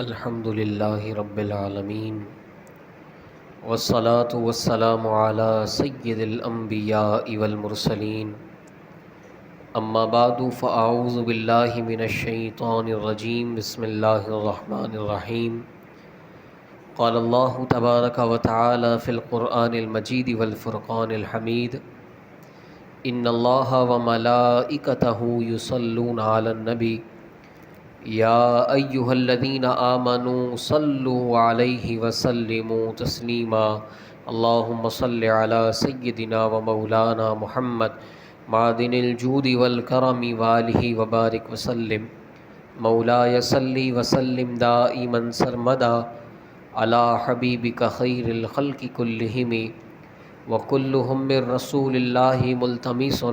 الحمد للہ رب العالمین والصلاة والسلام علی سید الانبیاء والمرسلین اما بعد فاعوذ باللہ من الشیطان الرجیم بسم اللہ الرحمن الرحیم قال اللہ تبارک و تعالی فی القرآن المجید والفرقان الحمید ان اللہ وملائکتہ یصلون علی النبی یا ایہا الذین آمنوا صلوا علیہ وسلموا تسلیما اللہم صل علی سیدنا و مولانا محمد معدن الجود والکرم وآلہ وبارک وسلم مولایا صلی وسلم دائما سرمدا علی حبیبک خیر الخلق کلہم وکلہم من رسول اللہ ملتمس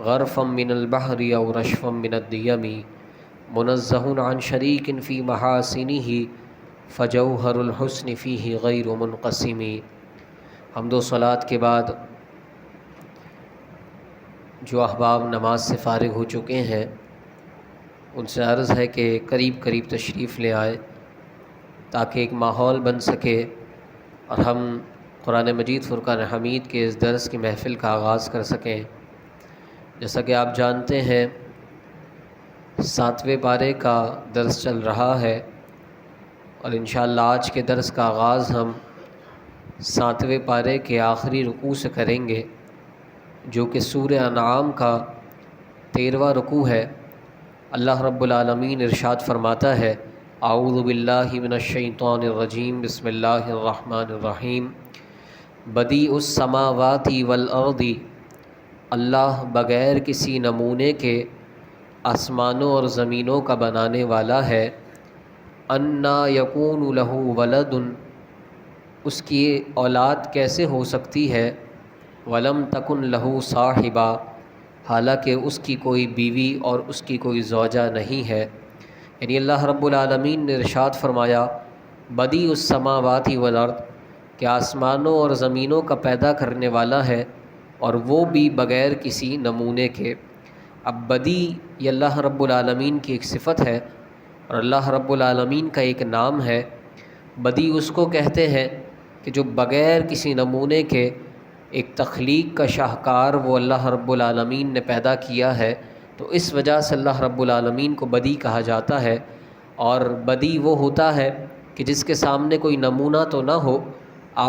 غرفا من البحر او رشفا من الدیم منزہ عن شریک فی محاسنہ فجوہر الحسن فیہ غیر منقسم۔ حمد و صلوات کے بعد جو احباب نماز سے فارغ ہو چکے ہیں ان سے عرض ہے کہ قریب قریب تشریف لے آئے تاکہ ایک ماحول بن سکے اور ہم قرآن مجید فرقان حمید کے اس درس کی محفل کا آغاز کر سکیں۔ جیسا کہ آپ جانتے ہیں 7ویں پارے کا درس چل رہا ہے اور انشاءاللہ آج کے درس کا آغاز ہم 7ویں پارے کے آخری رکوع سے کریں گے جو کہ سورہ انعام کا 13واں رکوع ہے۔ اللہ رب العالمین ارشاد فرماتا ہے اعوذ باللہ من الشیطان الرجیم بسم اللہ الرحمن الرحیم بدیع السماوات والارض، اللہ بغیر کسی نمونے کے آسمانوں اور زمینوں کا بنانے والا ہے۔ انا یکون لہ ولد، اس کی اولاد کیسے ہو سکتی ہے۔ ولم تکن لہ صاحبہ، حالانکہ اس کی کوئی بیوی اور اس کی کوئی زوجہ نہیں ہے۔ یعنی اللہ رب العالمین نے ارشاد فرمایا بدیع السماوات والارض کہ آسمانوں اور زمینوں کا پیدا کرنے والا ہے اور وہ بھی بغیر کسی نمونے کے۔ اب بدیع یہ اللہ رب العالمین کی ایک صفت ہے اور اللہ رب العالمین کا ایک نام ہے۔ بدیع اس کو کہتے ہیں کہ جو بغیر کسی نمونے کے ایک تخلیق کا شاہکار وہ اللہ رب العالمین نے پیدا کیا ہے، تو اس وجہ سے اللہ رب العالمین کو بدیع کہا جاتا ہے۔ اور بدیع وہ ہوتا ہے کہ جس کے سامنے کوئی نمونہ تو نہ ہو۔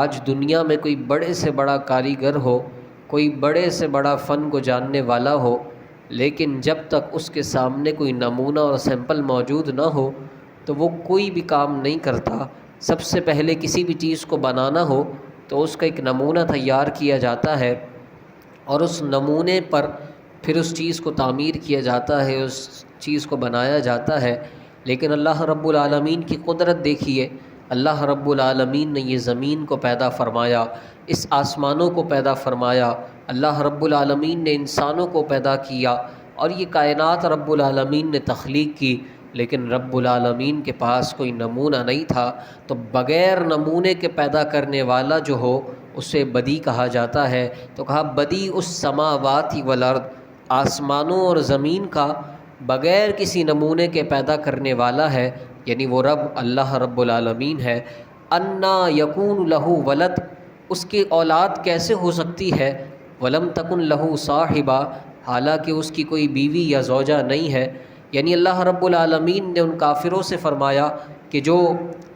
آج دنیا میں کوئی بڑے سے بڑا کاریگر ہو، کوئی بڑے سے بڑا فن کو جاننے والا ہو، لیکن جب تک اس کے سامنے کوئی نمونہ اور سیمپل موجود نہ ہو تو وہ کوئی بھی کام نہیں کرتا۔ سب سے پہلے کسی بھی چیز کو بنانا ہو تو اس کا ایک نمونہ تیار کیا جاتا ہے اور اس نمونے پر پھر اس چیز کو تعمیر کیا جاتا ہے، اس چیز کو بنایا جاتا ہے۔ لیکن اللہ رب العالمین کی قدرت دیکھیے، اللہ رب العالمین نے یہ زمین کو پیدا فرمایا، اس آسمانوں کو پیدا فرمایا، اللہ رب العالمین نے انسانوں کو پیدا کیا اور یہ کائنات رب العالمین نے تخلیق کی، لیکن رب العالمین کے پاس کوئی نمونہ نہیں تھا۔ تو بغیر نمونے کے پیدا کرنے والا جو ہو اسے بدیع کہا جاتا ہے۔ تو کہا بدیع السماوات والارض، آسمانوں اور زمین کا بغیر کسی نمونے کے پیدا کرنے والا ہے، یعنی وہ رب اللہ رب العالمین ہے۔ انا یکون لہ ولد، اس کی اولاد کیسے ہو سکتی ہے۔ ولم تکن لہ صاحبہ، حالانکہ اس کی کوئی بیوی یا زوجہ نہیں ہے۔ یعنی اللہ رب العالمین نے ان کافروں سے فرمایا کہ جو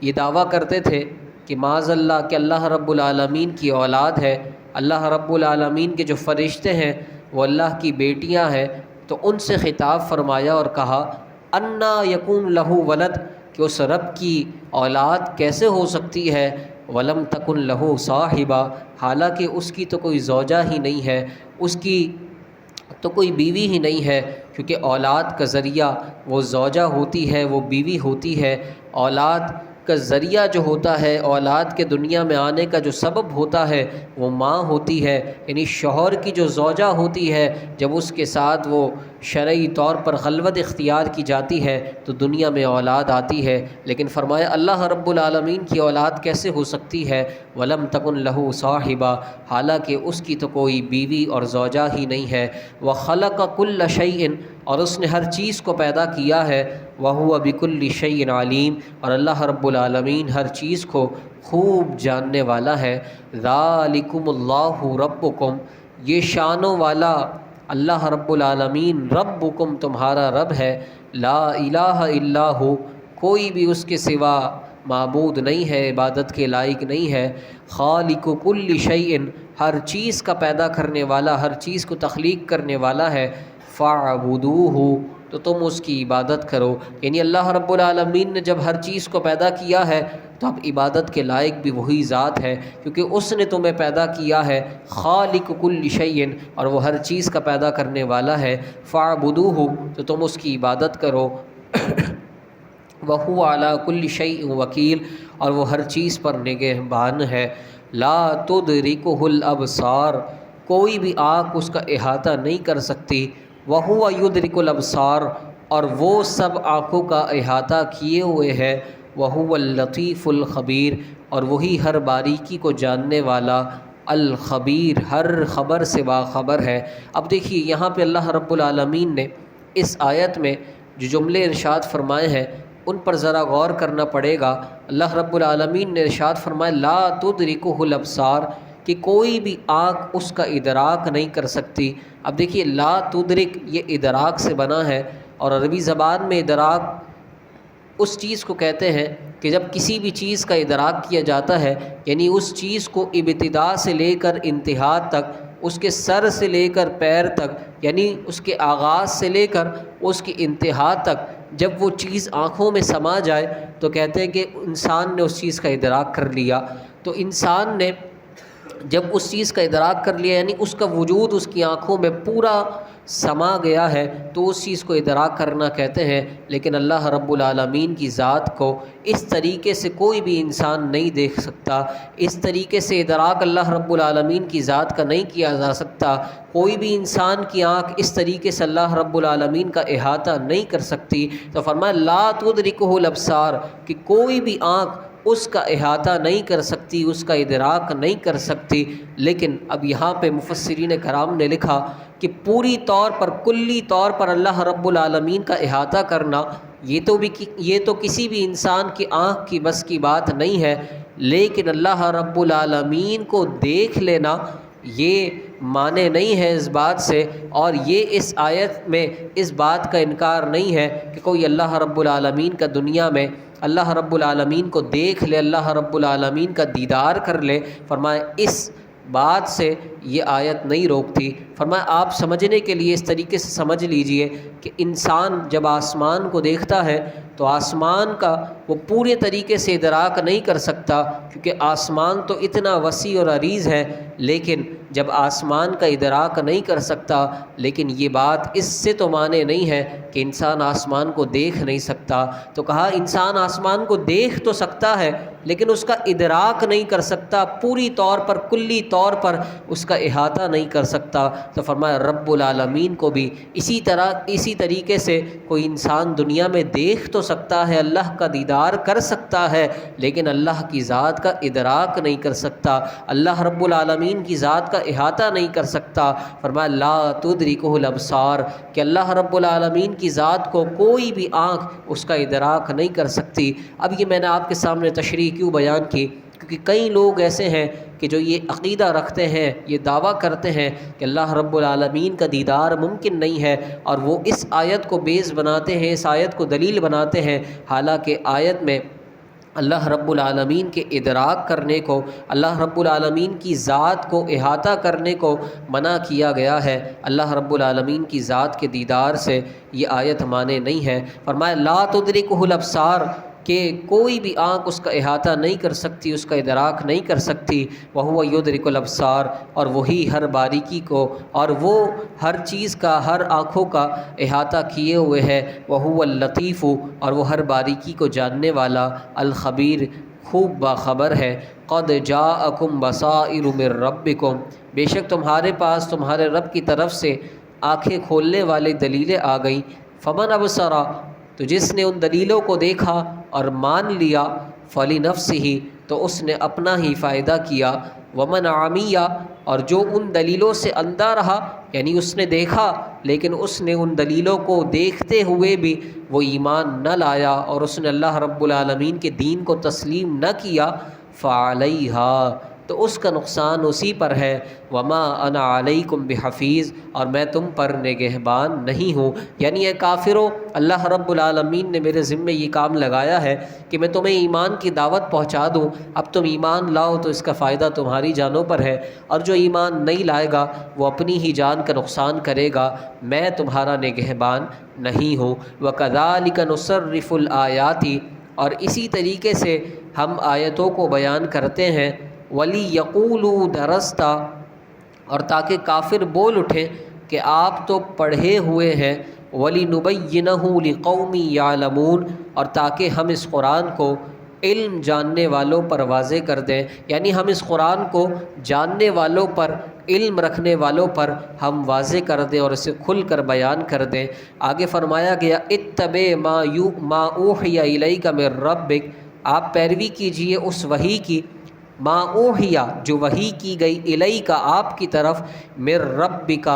یہ دعویٰ کرتے تھے کہ معاذ اللہ کہ اللہ رب العالمین کی اولاد ہے، اللہ رب العالمین کے جو فرشتے ہیں وہ اللہ کی بیٹیاں ہیں، تو ان سے خطاب فرمایا اور کہا انا یکون لہ ولد، کہ اس رب کی اولاد کیسے ہو سکتی ہے۔ ولم تکن لہ صاحبہ، حالانکہ اس کی تو کوئی زوجہ ہی نہیں ہے، اس کی تو کوئی بیوی ہی نہیں ہے، کیونکہ اولاد کا ذریعہ وہ زوجہ ہوتی ہے، وہ بیوی ہوتی ہے۔ اولاد کا ذریعہ جو ہوتا ہے، اولاد کے دنیا میں آنے کا جو سبب ہوتا ہے وہ ماں ہوتی ہے۔ یعنی شوہر کی جو زوجہ ہوتی ہے، جب اس کے ساتھ وہ شرعی طور پر خلوت اختیار کی جاتی ہے تو دنیا میں اولاد آتی ہے، لیکن فرمایا اللہ رب العالمین کی اولاد کیسے ہو سکتی ہے؟ وَلَمْ تَكُنْ لَهُ صَاحِبَةٌ، حالانکہ اس کی تو کوئی بیوی اور زوجہ ہی نہیں ہے۔ وَخَلَقَ كُلَّ شَيْءٍ، اور اس نے ہر چیز کو پیدا کیا ہے۔ وَهُوَ بِكُلِّ شَيْءٍ عَلِيمٌ، اور اللہ رب العالمین ہر چیز کو خوب جاننے والا ہے۔ ذَلِكُمُ اللَّهُ رَبُّكُمْ، یہ شانوں والا اللہ رب العالمین ربکم تمہارا رب ہے۔ لا الہ الا ہو، کوئی بھی اس کے سوا معبود نہیں ہے، عبادت کے لائق نہیں ہے۔ خالق کل شیء، ہر چیز کا پیدا کرنے والا، ہر چیز کو تخلیق کرنے والا ہے۔ فاعبدوہ، تو تم اس کی عبادت کرو۔ یعنی اللہ رب العالمین نے جب ہر چیز کو پیدا کیا ہے تو اب عبادت کے لائق بھی وہی ذات ہے، کیونکہ اس نے تمہیں پیدا کیا ہے۔ خالق کل شیء، اور وہ ہر چیز کا پیدا کرنے والا ہے۔ فاعبدوہ، تو تم اس کی عبادت کرو۔ وَهُوَ عَلَى كُلِّ شَيْءٍ وَكِيلٌ، اور وہ ہر چیز پر نگہبان ہے۔ لا تُدْرِكُهُ الْأَبْصَارُ، کوئی بھی آنکھ اس کا احاطہ نہیں کر سکتی۔ وَهُوَ يُدْرِكُ الْأَبْصَارَ، اور وہ سب آنکھوں کا احاطہ کیے ہوئے ہے۔ وَهُوَ اللَّطِيفُ الْخَبِيرُ، اور وہی ہر باریکی کو جاننے والا، الخبیر، ہر خبر سے باخبر ہے۔ اب دیکھیے یہاں پہ اللہ رب العالمین نے اس آیت میں جو جملے ارشاد فرمائے ہیں ان پر ذرا غور کرنا پڑے گا۔ اللہ رب العالمین نے ارشاد فرمایا لا تدرکہ الابصار، کہ کوئی بھی آنکھ اس کا ادراک نہیں کر سکتی۔ اب دیکھیے لا تدرک یہ ادراک سے بنا ہے، اور عربی زبان میں ادراک اس چیز کو کہتے ہیں کہ جب کسی بھی چیز کا ادراک کیا جاتا ہے، یعنی اس چیز کو ابتدا سے لے کر انتہا تک، اس کے سر سے لے کر پیر تک، یعنی اس کے آغاز سے لے کر اس کی انتہا تک جب وہ چیز آنکھوں میں سما جائے تو کہتے ہیں کہ انسان نے اس چیز کا ادراک کر لیا۔ تو انسان نے جب اس چیز کا ادراک کر لیا، یعنی اس کا وجود اس کی آنکھوں میں پورا سما گیا ہے، تو اس چیز کو ادراک کرنا کہتے ہیں۔ لیکن اللہ رب العالمین کی ذات کو اس طریقے سے کوئی بھی انسان نہیں دیکھ سکتا، اس طریقے سے ادراک اللہ رب العالمین کی ذات کا نہیں کیا جا سکتا۔ کوئی بھی انسان کی آنکھ اس طریقے سے اللہ رب العالمین کا احاطہ نہیں کر سکتی۔ تو فرمایا لا تدرکہ الابصار، کہ کوئی بھی آنکھ اس کا احاطہ نہیں کر سکتی، اس کا ادراک نہیں کر سکتی۔ لیکن اب یہاں پہ مفسرین کرام نے لکھا کہ پوری طور پر، کلی طور پر اللہ رب العالمین کا احاطہ کرنا یہ تو کسی بھی انسان کی آنکھ کی بس کی بات نہیں ہے، لیکن اللہ رب العالمین کو دیکھ لینا یہ مانے نہیں ہے اس بات سے، اور یہ اس آیت میں اس بات کا انکار نہیں ہے کہ کوئی اللہ رب العالمین کا دنیا میں اللہ رب العالمین کو دیکھ لے، اللہ رب العالمین کا دیدار کر لے۔ فرمایا اس بات سے یہ آیت نہیں روکتی۔ فرمایا آپ سمجھنے کے لیے اس طریقے سے سمجھ لیجئے کہ انسان جب آسمان کو دیکھتا ہے تو آسمان کا وہ پورے طریقے سے ادراک نہیں کر سکتا، کیونکہ آسمان تو اتنا وسیع اور عریض ہے، لیکن جب آسمان کا ادراک نہیں کر سکتا، لیکن یہ بات اس سے تو مانے نہیں ہے کہ انسان آسمان کو دیکھ نہیں سکتا۔ تو کہا انسان آسمان کو دیکھ تو سکتا ہے لیکن اس کا ادراک نہیں کر سکتا، پوری طور پر، کلی طور پر اس کا احاطہ نہیں کر سکتا۔ تو فرمایا رب العالمین کو بھی اسی طریقے سے کوئی انسان دنیا میں دیکھ تو سکتا ہے، اللہ کا دیدار کر سکتا ہے، لیکن اللہ کی ذات کا ادراک نہیں کر سکتا، اللہ رب العالمین کی ذات کا احاطہ نہیں کر سکتا۔ فرمایا لا تدرکہ الابصار، کہ اللہ رب العالمین کی ذات کو کوئی بھی آنکھ اس کا ادراک نہیں کر سکتی۔ اب یہ میں نے آپ کے سامنے تشریح کیوں بیان کی؟ کیونکہ کئی لوگ ایسے ہیں کہ جو یہ عقیدہ رکھتے ہیں، یہ دعویٰ کرتے ہیں کہ اللہ رب العالمین کا دیدار ممکن نہیں ہے، اور وہ اس آیت کو بیس بناتے ہیں، اس آیت کو دلیل بناتے ہیں، حالانکہ آیت میں اللہ رب العالمین کے ادراک کرنے کو، اللہ رب العالمین کی ذات کو احاطہ کرنے کو منع کیا گیا ہے۔ اللہ رب العالمین کی ذات کے دیدار سے یہ آیت مانے نہیں ہے۔ فرمایا لا تدرکہ الابصار، کہ کوئی بھی آنکھ اس کا احاطہ نہیں کر سکتی، اس کا ادراک نہیں کر سکتی۔ وَهُوَ يُدْرِكُ الْأَبْصَارَ، اور وہی ہر باریکی کو، اور وہ ہر چیز کا، ہر آنکھوں کا احاطہ کیے ہوئے ہے۔ وَهُوَ اللَّطِيفُ، اور وہ ہر باریکی کو جاننے والا، الخبیر، خوب باخبر ہے۔ قَدْ جَاءَكُمْ بَصَائِرُ مِن رَبِّكُمْ، بے شک تمہارے پاس تمہارے رب کی طرف سے آنکھیں کھولنے والی دلیلیں آ گئیں۔ فمن ابصر، تو جس نے ان دلیلوں کو دیکھا اور مان لیا، فلنفسہ، تو اس نے اپنا ہی فائدہ کیا، ومن عمی، اور جو ان دلیلوں سے اندھا رہا، یعنی اس نے دیکھا لیکن اس نے ان دلیلوں کو دیکھتے ہوئے بھی وہ ایمان نہ لایا اور اس نے اللہ رب العالمین کے دین کو تسلیم نہ کیا، فعلیہا، تو اس کا نقصان اسی پر ہے، وما انا علیکم بحفیظ، اور میں تم پر نگہبان نہیں ہوں۔ یعنی اے کافرو، اللہ رب العالمین نے میرے ذمے یہ کام لگایا ہے کہ میں تمہیں ایمان کی دعوت پہنچا دوں، اب تم ایمان لاؤ تو اس کا فائدہ تمہاری جانوں پر ہے، اور جو ایمان نہیں لائے گا وہ اپنی ہی جان کا نقصان کرے گا، میں تمہارا نگہبان نہیں ہوں۔ وَكَذَلِكَ نُصَرِّفُ الْآيَاتِ، اور اسی طریقے سے ہم آیتوں کو بیان کرتے ہیں، وَلِيَقُولُوا دَرَسْتَ، اور تاکہ کافر بول اٹھیں کہ آپ تو پڑھے ہوئے ہیں، وَلِنُبَيِّنَهُ لِقَوْمٍ يَعْلَمُونَ، اور تاکہ ہم اس قرآن کو علم جاننے والوں پر واضح کر دیں، یعنی ہم اس قرآن کو جاننے والوں پر، علم رکھنے والوں پر ہم واضح کر دیں اور اسے کھل کر بیان کر دیں۔ آگے فرمایا گیا، اتبع ما اوحی الیک من ربک، آپ پیروی کیجئے اس وحی کی، ما اوحیا، جو وحی کی گئی، الیک، آپ کی طرف، من ربک،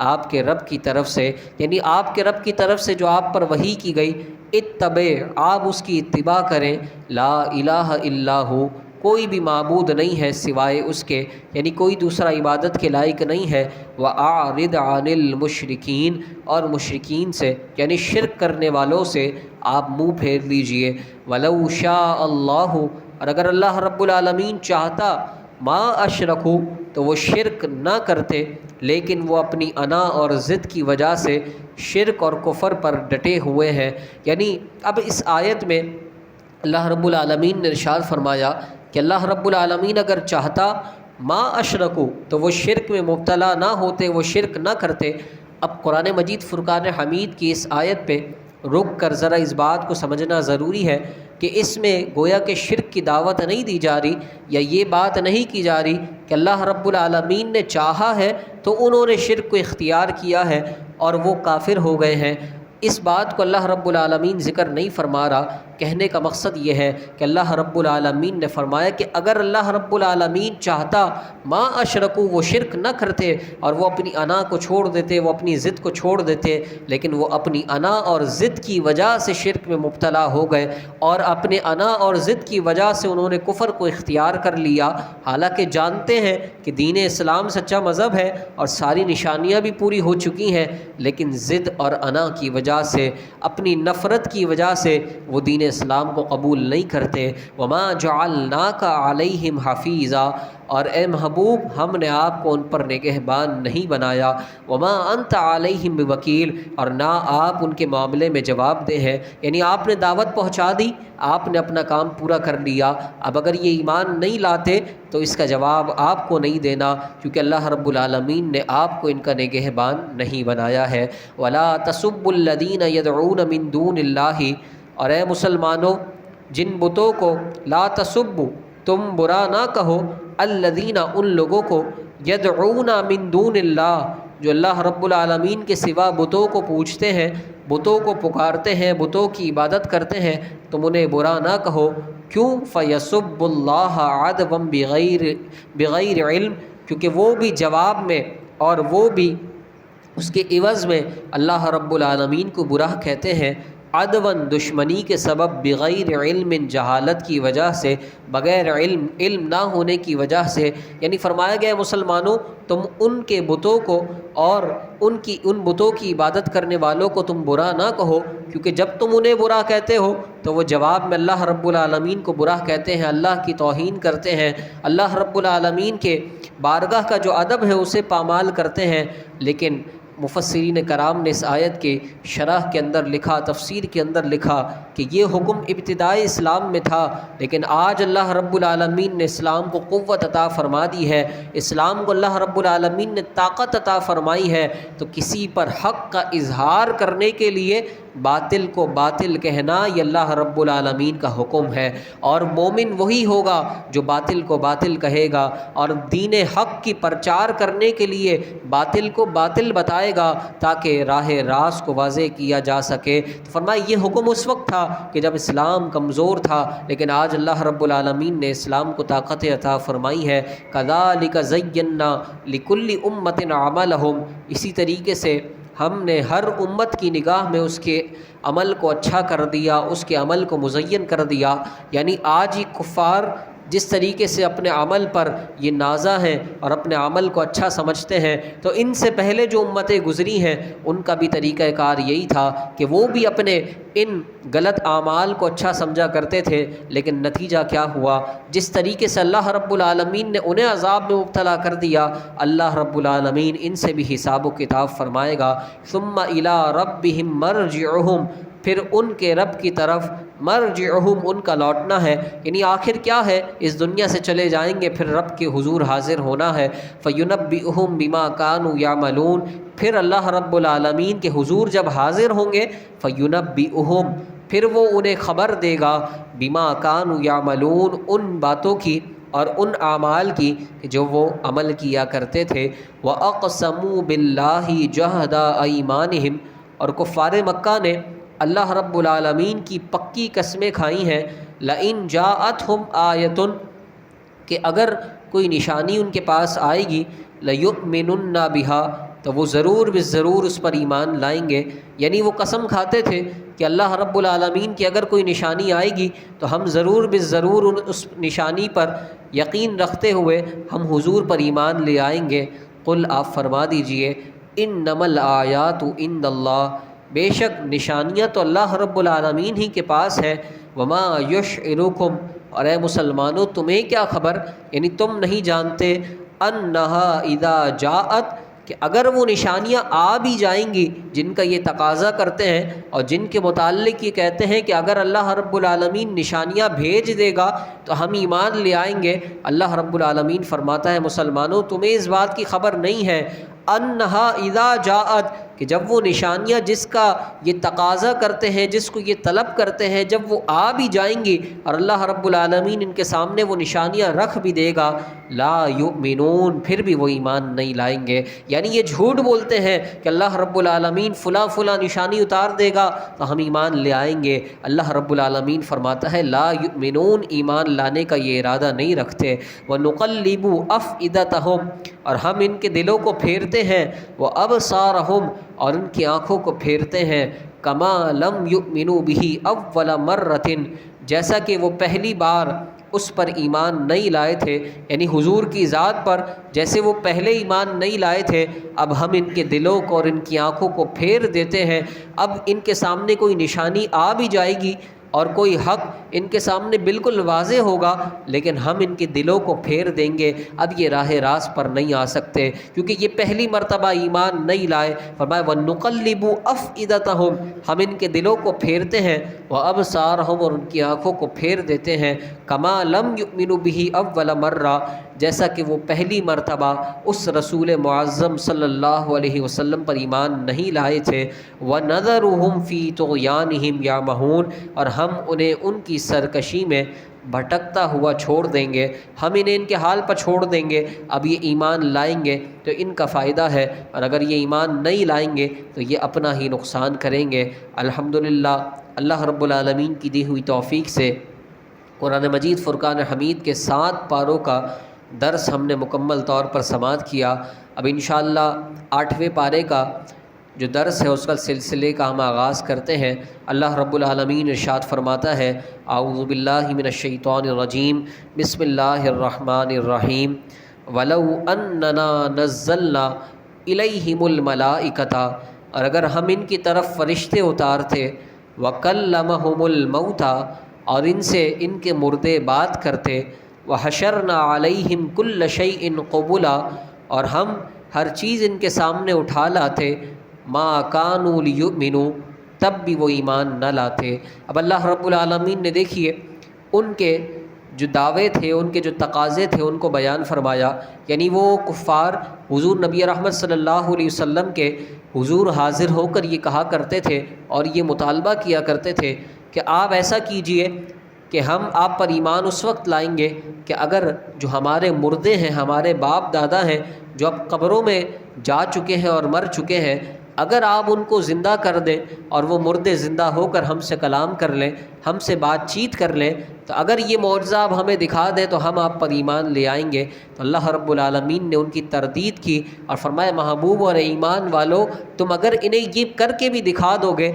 آپ کے رب کی طرف سے، یعنی آپ کے رب کی طرف سے جو آپ پر وحی کی گئی، اتبع، آپ اس کی اتباع کریں، لا الہ الا ہو، کوئی بھی معبود نہیں ہے سوائے اس کے، یعنی کوئی دوسرا عبادت کے لائق نہیں ہے، وَأَعْرِضْ عَنِ الْمُشْرِكِينَ، اور مشرکین سے یعنی شرک کرنے والوں سے آپ منہ پھیر لیجئے، وَلَوْ شَاءَ اللَّهُ، اور اگر اللہ رب العالمین چاہتا، ما اشرکو، تو وہ شرک نہ کرتے، لیکن وہ اپنی انا اور ضد کی وجہ سے شرک اور کفر پر ڈٹے ہوئے ہیں۔ یعنی اب اس آیت میں اللہ رب العالمین نے ارشاد فرمایا کہ اللہ رب العالمین اگر چاہتا، ما اشرکو، تو وہ شرک میں مبتلا نہ ہوتے، وہ شرک نہ کرتے۔ اب قرآن مجید فرقان حمید کی اس آیت پہ رک کر ذرا اس بات کو سمجھنا ضروری ہے کہ اس میں گویا کہ شرک کی دعوت نہیں دی جا رہی، یا یہ بات نہیں کی جا رہی کہ اللہ رب العالمین نے چاہا ہے تو انہوں نے شرک کو اختیار کیا ہے اور وہ کافر ہو گئے ہیں۔ اس بات کو اللہ رب العالمین ذکر نہیں فرما رہا۔ کہنے کا مقصد یہ ہے کہ اللہ رب العالمین نے فرمایا کہ اگر اللہ رب العالمین چاہتا، ما اشرکو، وہ شرک نہ کرتے اور وہ اپنی انا کو چھوڑ دیتے، وہ اپنی ضد کو چھوڑ دیتے، لیکن وہ اپنی انا اور ضد کی وجہ سے شرک میں مبتلا ہو گئے اور اپنے انا اور ضد کی وجہ سے انہوں نے کفر کو اختیار کر لیا، حالانکہ جانتے ہیں کہ دین اسلام سچا مذہب ہے اور ساری نشانیاں بھی پوری ہو چکی ہیں، لیکن ضد اور انا کی وجہ سے، اپنی نفرت کی وجہ سے وہ دین اسلام کو قبول نہیں کرتے۔ وما جعلناک علیہم حفیظا، اور اے محبوب ہم نے آپ کو ان پر نگہبان نہیں بنایا، وما انت علیہم بوکیل، اور نہ آپ ان کے معاملے میں جواب دہ ہیں، یعنی آپ نے دعوت پہنچا دی، آپ نے اپنا کام پورا کر لیا، اب اگر یہ ایمان نہیں لاتے تو اس کا جواب آپ کو نہیں دینا، کیونکہ اللہ رب العالمین نے آپ کو ان کا نگہبان نہیں بنایا ہے۔ ولا تسبوا الذین یدعون من دون اللہ، اور اے مسلمانوں جن بتوں کو، لا تسبوا، تم برا نہ کہو، الذین، ان لوگوں کو، یدعون من دون اللہ، جو اللہ رب العالمین کے سوا بتوں کو پوجتے ہیں، بتوں کو پکارتے ہیں، بتوں کی عبادت کرتے ہیں، تم انہیں برا نہ کہو۔ کیوں؟ فَيَسُبُّ اللَّهَ عَدْوًا بغیر علم، کیونکہ وہ بھی جواب میں اور وہ بھی اس کے عوض میں اللہ رب العالمین کو برا کہتے ہیں، عدوً، دشمنی کے سبب، بغیر علم، جہالت کی وجہ سے، بغیر علم نہ ہونے کی وجہ سے، یعنی فرمایا گیا مسلمانوں تم ان کے بتوں کو اور ان بتوں کی عبادت کرنے والوں کو تم برا نہ کہو، کیونکہ جب تم انہیں برا کہتے ہو تو وہ جواب میں اللہ رب العالمین کو برا کہتے ہیں، اللہ کی توہین کرتے ہیں، اللہ رب العالمین کے بارگاہ کا جو ادب ہے اسے پامال کرتے ہیں۔ لیکن مفسرین کرام نے اس آیت کے شرح کے اندر لکھا، تفسیر کے اندر لکھا کہ یہ حکم ابتدائی اسلام میں تھا، لیکن آج اللہ رب العالمین نے اسلام کو قوت عطا فرما دی ہے، اسلام کو اللہ رب العالمین نے طاقت عطا فرمائی ہے، تو کسی پر حق کا اظہار کرنے کے لیے باطل کو باطل کہنا یہ اللہ رب العالمین کا حکم ہے، اور مومن وہی ہوگا جو باطل کو باطل کہے گا اور دین حق کی پرچار کرنے کے لیے باطل کو باطل بتائے گا تاکہ راہ راست کو واضح کیا جا سکے۔ تو فرمایا یہ حکم اس وقت تھا کہ جب اسلام کمزور تھا، لیکن آج اللہ رب العالمین نے اسلام کو طاقت عطا فرمائی ہے۔ کذالک زینا لکل امت عملہم، اسی طریقے سے ہم نے ہر امت کی نگاہ میں اس کے عمل کو اچھا کر دیا، اس کے عمل کو مزین کر دیا۔ یعنی آج ہی کفار جس طریقے سے اپنے عمل پر یہ نازا ہیں اور اپنے عمل کو اچھا سمجھتے ہیں، تو ان سے پہلے جو امتیں گزری ہیں ان کا بھی طریقہ کار یہی تھا کہ وہ بھی اپنے ان غلط اعمال کو اچھا سمجھا کرتے تھے، لیکن نتیجہ کیا ہوا؟ جس طریقے سے اللہ رب العالمین نے انہیں عذاب میں مبتلا کر دیا، اللہ رب العالمین ان سے بھی حساب و کتاب فرمائے گا۔ ثم الی ربہم مرجعہم، پھر ان کے رب کی طرف مرجعہم، ان کا لوٹنا ہے، یعنی آخر کیا ہے؟ اس دنیا سے چلے جائیں گے، پھر رب کے حضور حاضر ہونا ہے۔ فینبئہم بما کانوا یعملون، پھر اللہ رب العالمین کے حضور جب حاضر ہوں گے، فینبئہم، پھر وہ انہیں خبر دے گا، بما کانوا یعملون، ان باتوں کی اور ان اعمال کی جو وہ عمل کیا کرتے تھے۔ وَأَقْسَمُوا بِاللَّهِ جَهْدَ أَيْمَانِهِمْ، اور کفار مکہ نے اللہ رب العالمین کی پکی قسمیں کھائی ہیں، لَإِن جَاءَتْهُمْ آیَةٌ، کہ اگر کوئی نشانی ان کے پاس آئے گی، لَيُؤْمِنُنَّ بِهَا، تو وہ ضرور بالضرور اس پر ایمان لائیں گے۔ یعنی وہ قسم کھاتے تھے کہ اللہ رب العالمین کی اگر کوئی نشانی آئے گی تو ہم ضرور بالضرور اس نشانی پر یقین رکھتے ہوئے ہم حضور پر ایمان لے آئیں گے۔ قل، آپ فرما دیجئے، انما الآیات عند اللہ، بے شک نشانیاں تو اللہ رب العالمین ہی کے پاس ہے۔ وما یشعرکم، اور اے مسلمانوں تمہیں کیا خبر، یعنی تم نہیں جانتے، انہا اذا جاءت، کہ اگر وہ نشانیاں آ بھی جائیں گی جن کا یہ تقاضا کرتے ہیں اور جن کے متعلق یہ کہتے ہیں کہ اگر اللہ رب العالمین نشانیاں بھیج دے گا تو ہم ایمان لے آئیں گے، اللہ رب العالمین فرماتا ہے مسلمانوں تمہیں اس بات کی خبر نہیں ہے، انہا اذا جاءت، کہ جب وہ نشانیاں جس کا یہ تقاضا کرتے ہیں، جس کو یہ طلب کرتے ہیں، جب وہ آ بھی جائیں گی اور اللہ رب العالمین ان کے سامنے وہ نشانیاں رکھ بھی دے گا، لا یؤمنون، پھر بھی وہ ایمان نہیں لائیں گے۔ یعنی یہ جھوٹ بولتے ہیں کہ اللہ رب العالمین فلاں فلاں نشانی اتار دے گا تو ہم ایمان لے آئیں گے۔ اللہ رب العالمین فرماتا ہے لا یؤمنون، ایمان لانے کا یہ ارادہ نہیں رکھتے۔ وَنُقَلِّبُ أَفْئِدَتَهُمْ، اور ہم ان کے دلوں کو پھیرتے ہیں، وَأَبْصَارَهُمْ، اور ان کی آنکھوں کو پھیرتے ہیں، كَمَا لَمْ يُؤْمِنُوا بِهِ أَوَّلَ مَرَّةٍ، جیسا کہ وہ پہلی بار اس پر ایمان نہیں لائے تھے، یعنی حضور کی ذات پر جیسے وہ پہلے ایمان نہیں لائے تھے، اب ہم ان کے دلوں کو اور ان کی آنکھوں کو پھیر دیتے ہیں۔ اب ان کے سامنے کوئی نشانی آ بھی جائے گی اور کوئی حق ان کے سامنے بالکل واضح ہوگا، لیکن ہم ان کے دلوں کو پھیر دیں گے، اب یہ راہ راست پر نہیں آ سکتے کیونکہ یہ پہلی مرتبہ ایمان نہیں لائے۔ فرمایا وَنُقَلِّبُ أَفْئِدَتَهُمْ، ہم ان کے دلوں کو پھیرتے ہیں، وَأَبْصَارَهُمْ، اور ان کی آنکھوں کو پھیر دیتے ہیں، كَمَا لَمْ يُؤْمِنُوا بِهِ أَوَّلَ مَرَّةٍ، جیسا کہ وہ پہلی مرتبہ اس رسول معظم صلی اللہ علیہ وسلم پر ایمان نہیں لائے تھے۔ وَنَذَرُهُمْ فِي طُغْيَانِهِمْ يَعْمَهُونَ، اور ہم انہیں ان کی سرکشی میں بھٹکتا ہوا چھوڑ دیں گے، ہم انہیں ان کے حال پر چھوڑ دیں گے۔ اب یہ ایمان لائیں گے تو ان کا فائدہ ہے، اور اگر یہ ایمان نہیں لائیں گے تو یہ اپنا ہی نقصان کریں گے۔ الحمدللہ، اللہ رب العالمین کی دی ہوئی توفیق سے قرآن مجید فرقان حمید کے 7 پاروں کا درس ہم نے مکمل طور پر سماعت کیا۔ اب انشاءاللہ 8ویں پارے کا جو درس ہے اس کا سلسلے کا ہم آغاز کرتے ہیں۔ اللہ رب العالمین ارشاد فرماتا ہے، اعوذ باللہ من الشیطان الرجیم، بسم اللہ الرحمن الرحیم، وَلَوْ أَنَّنَا نَزَّلْنَا إِلَيْهِمُ الْمَلَائِكَةَ، اور اگر ہم ان کی طرف فرشتے اتارتے، وَكَلَّمَهُمُ الْمَوْتَى، اور ان سے ان کے مردے بات کرتے، وَحَشَرْنَا عَلَيْهِمْ كُلَّ شَيْءٍ قُبُلًا، اور ہم ہر چیز ان کے سامنے اٹھا لاتے، ما كانوا ليؤمنوا، تب بھی وہ ایمان نہ لاتے۔ اب اللہ رب العالمین نے دیکھیے ان کے جو دعوے تھے، ان کے جو تقاضے تھے ان کو بیان فرمایا۔ یعنی وہ کفار حضور نبی رحمت صلی اللہ علیہ وسلم کے حضور حاضر ہو کر یہ کہا کرتے تھے اور یہ مطالبہ کیا کرتے تھے کہ آپ ایسا کیجئے کہ ہم آپ پر ایمان اس وقت لائیں گے کہ اگر جو ہمارے مردے ہیں، ہمارے باپ دادا ہیں جو اب قبروں میں جا چکے ہیں اور مر چکے ہیں، اگر آپ ان کو زندہ کر دیں اور وہ مردے زندہ ہو کر ہم سے کلام کر لیں، ہم سے بات چیت کر لیں، تو اگر یہ معجزہ آپ ہمیں دکھا دیں تو ہم آپ پر ایمان لے آئیں گے۔ تو اللہ رب العالمین نے ان کی تردید کی اور فرمایا محبوب اور ایمان والو، تم اگر انہیں یہ کر کے بھی دکھا دو گے،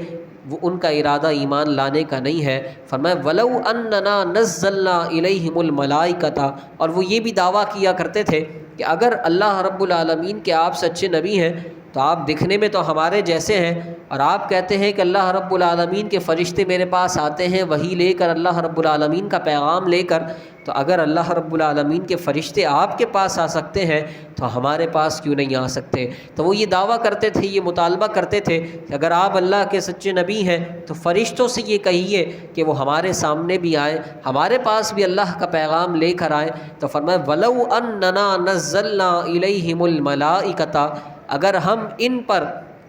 وہ ان کا ارادہ ایمان لانے کا نہیں ہے۔ فرمایا وَلَوْ أَنَّنَا نَزَّلْنَا إِلَيْهِمُ الْمَلَائِكَةَ، اور وہ یہ بھی دعویٰ کیا کرتے تھے کہ اگر اللہ رب العالمین کے آپ سچے نبی ہیں تو آپ دکھنے میں تو ہمارے جیسے ہیں، اور آپ کہتے ہیں کہ اللہ رب العالمین کے فرشتے میرے پاس آتے ہیں وحی لے کر، اللہ رب العالمین کا پیغام لے کر، تو اگر اللہ رب العالمین کے فرشتے آپ کے پاس آ سکتے ہیں تو ہمارے پاس کیوں نہیں آ سکتے؟ تو وہ یہ دعویٰ کرتے تھے، یہ مطالبہ کرتے تھے کہ اگر آپ اللہ کے سچے نبی ہیں تو فرشتوں سے یہ کہیے کہ وہ ہمارے سامنے بھی آئیں، ہمارے پاس بھی اللہ کا پیغام لے کر آئیں۔ تو فرمایا وَلَوْ أَنَّنَا نَزَّلْنَا إِلَيْهِمُ الْمَلَائِكَةَ، اگر ہم ان پر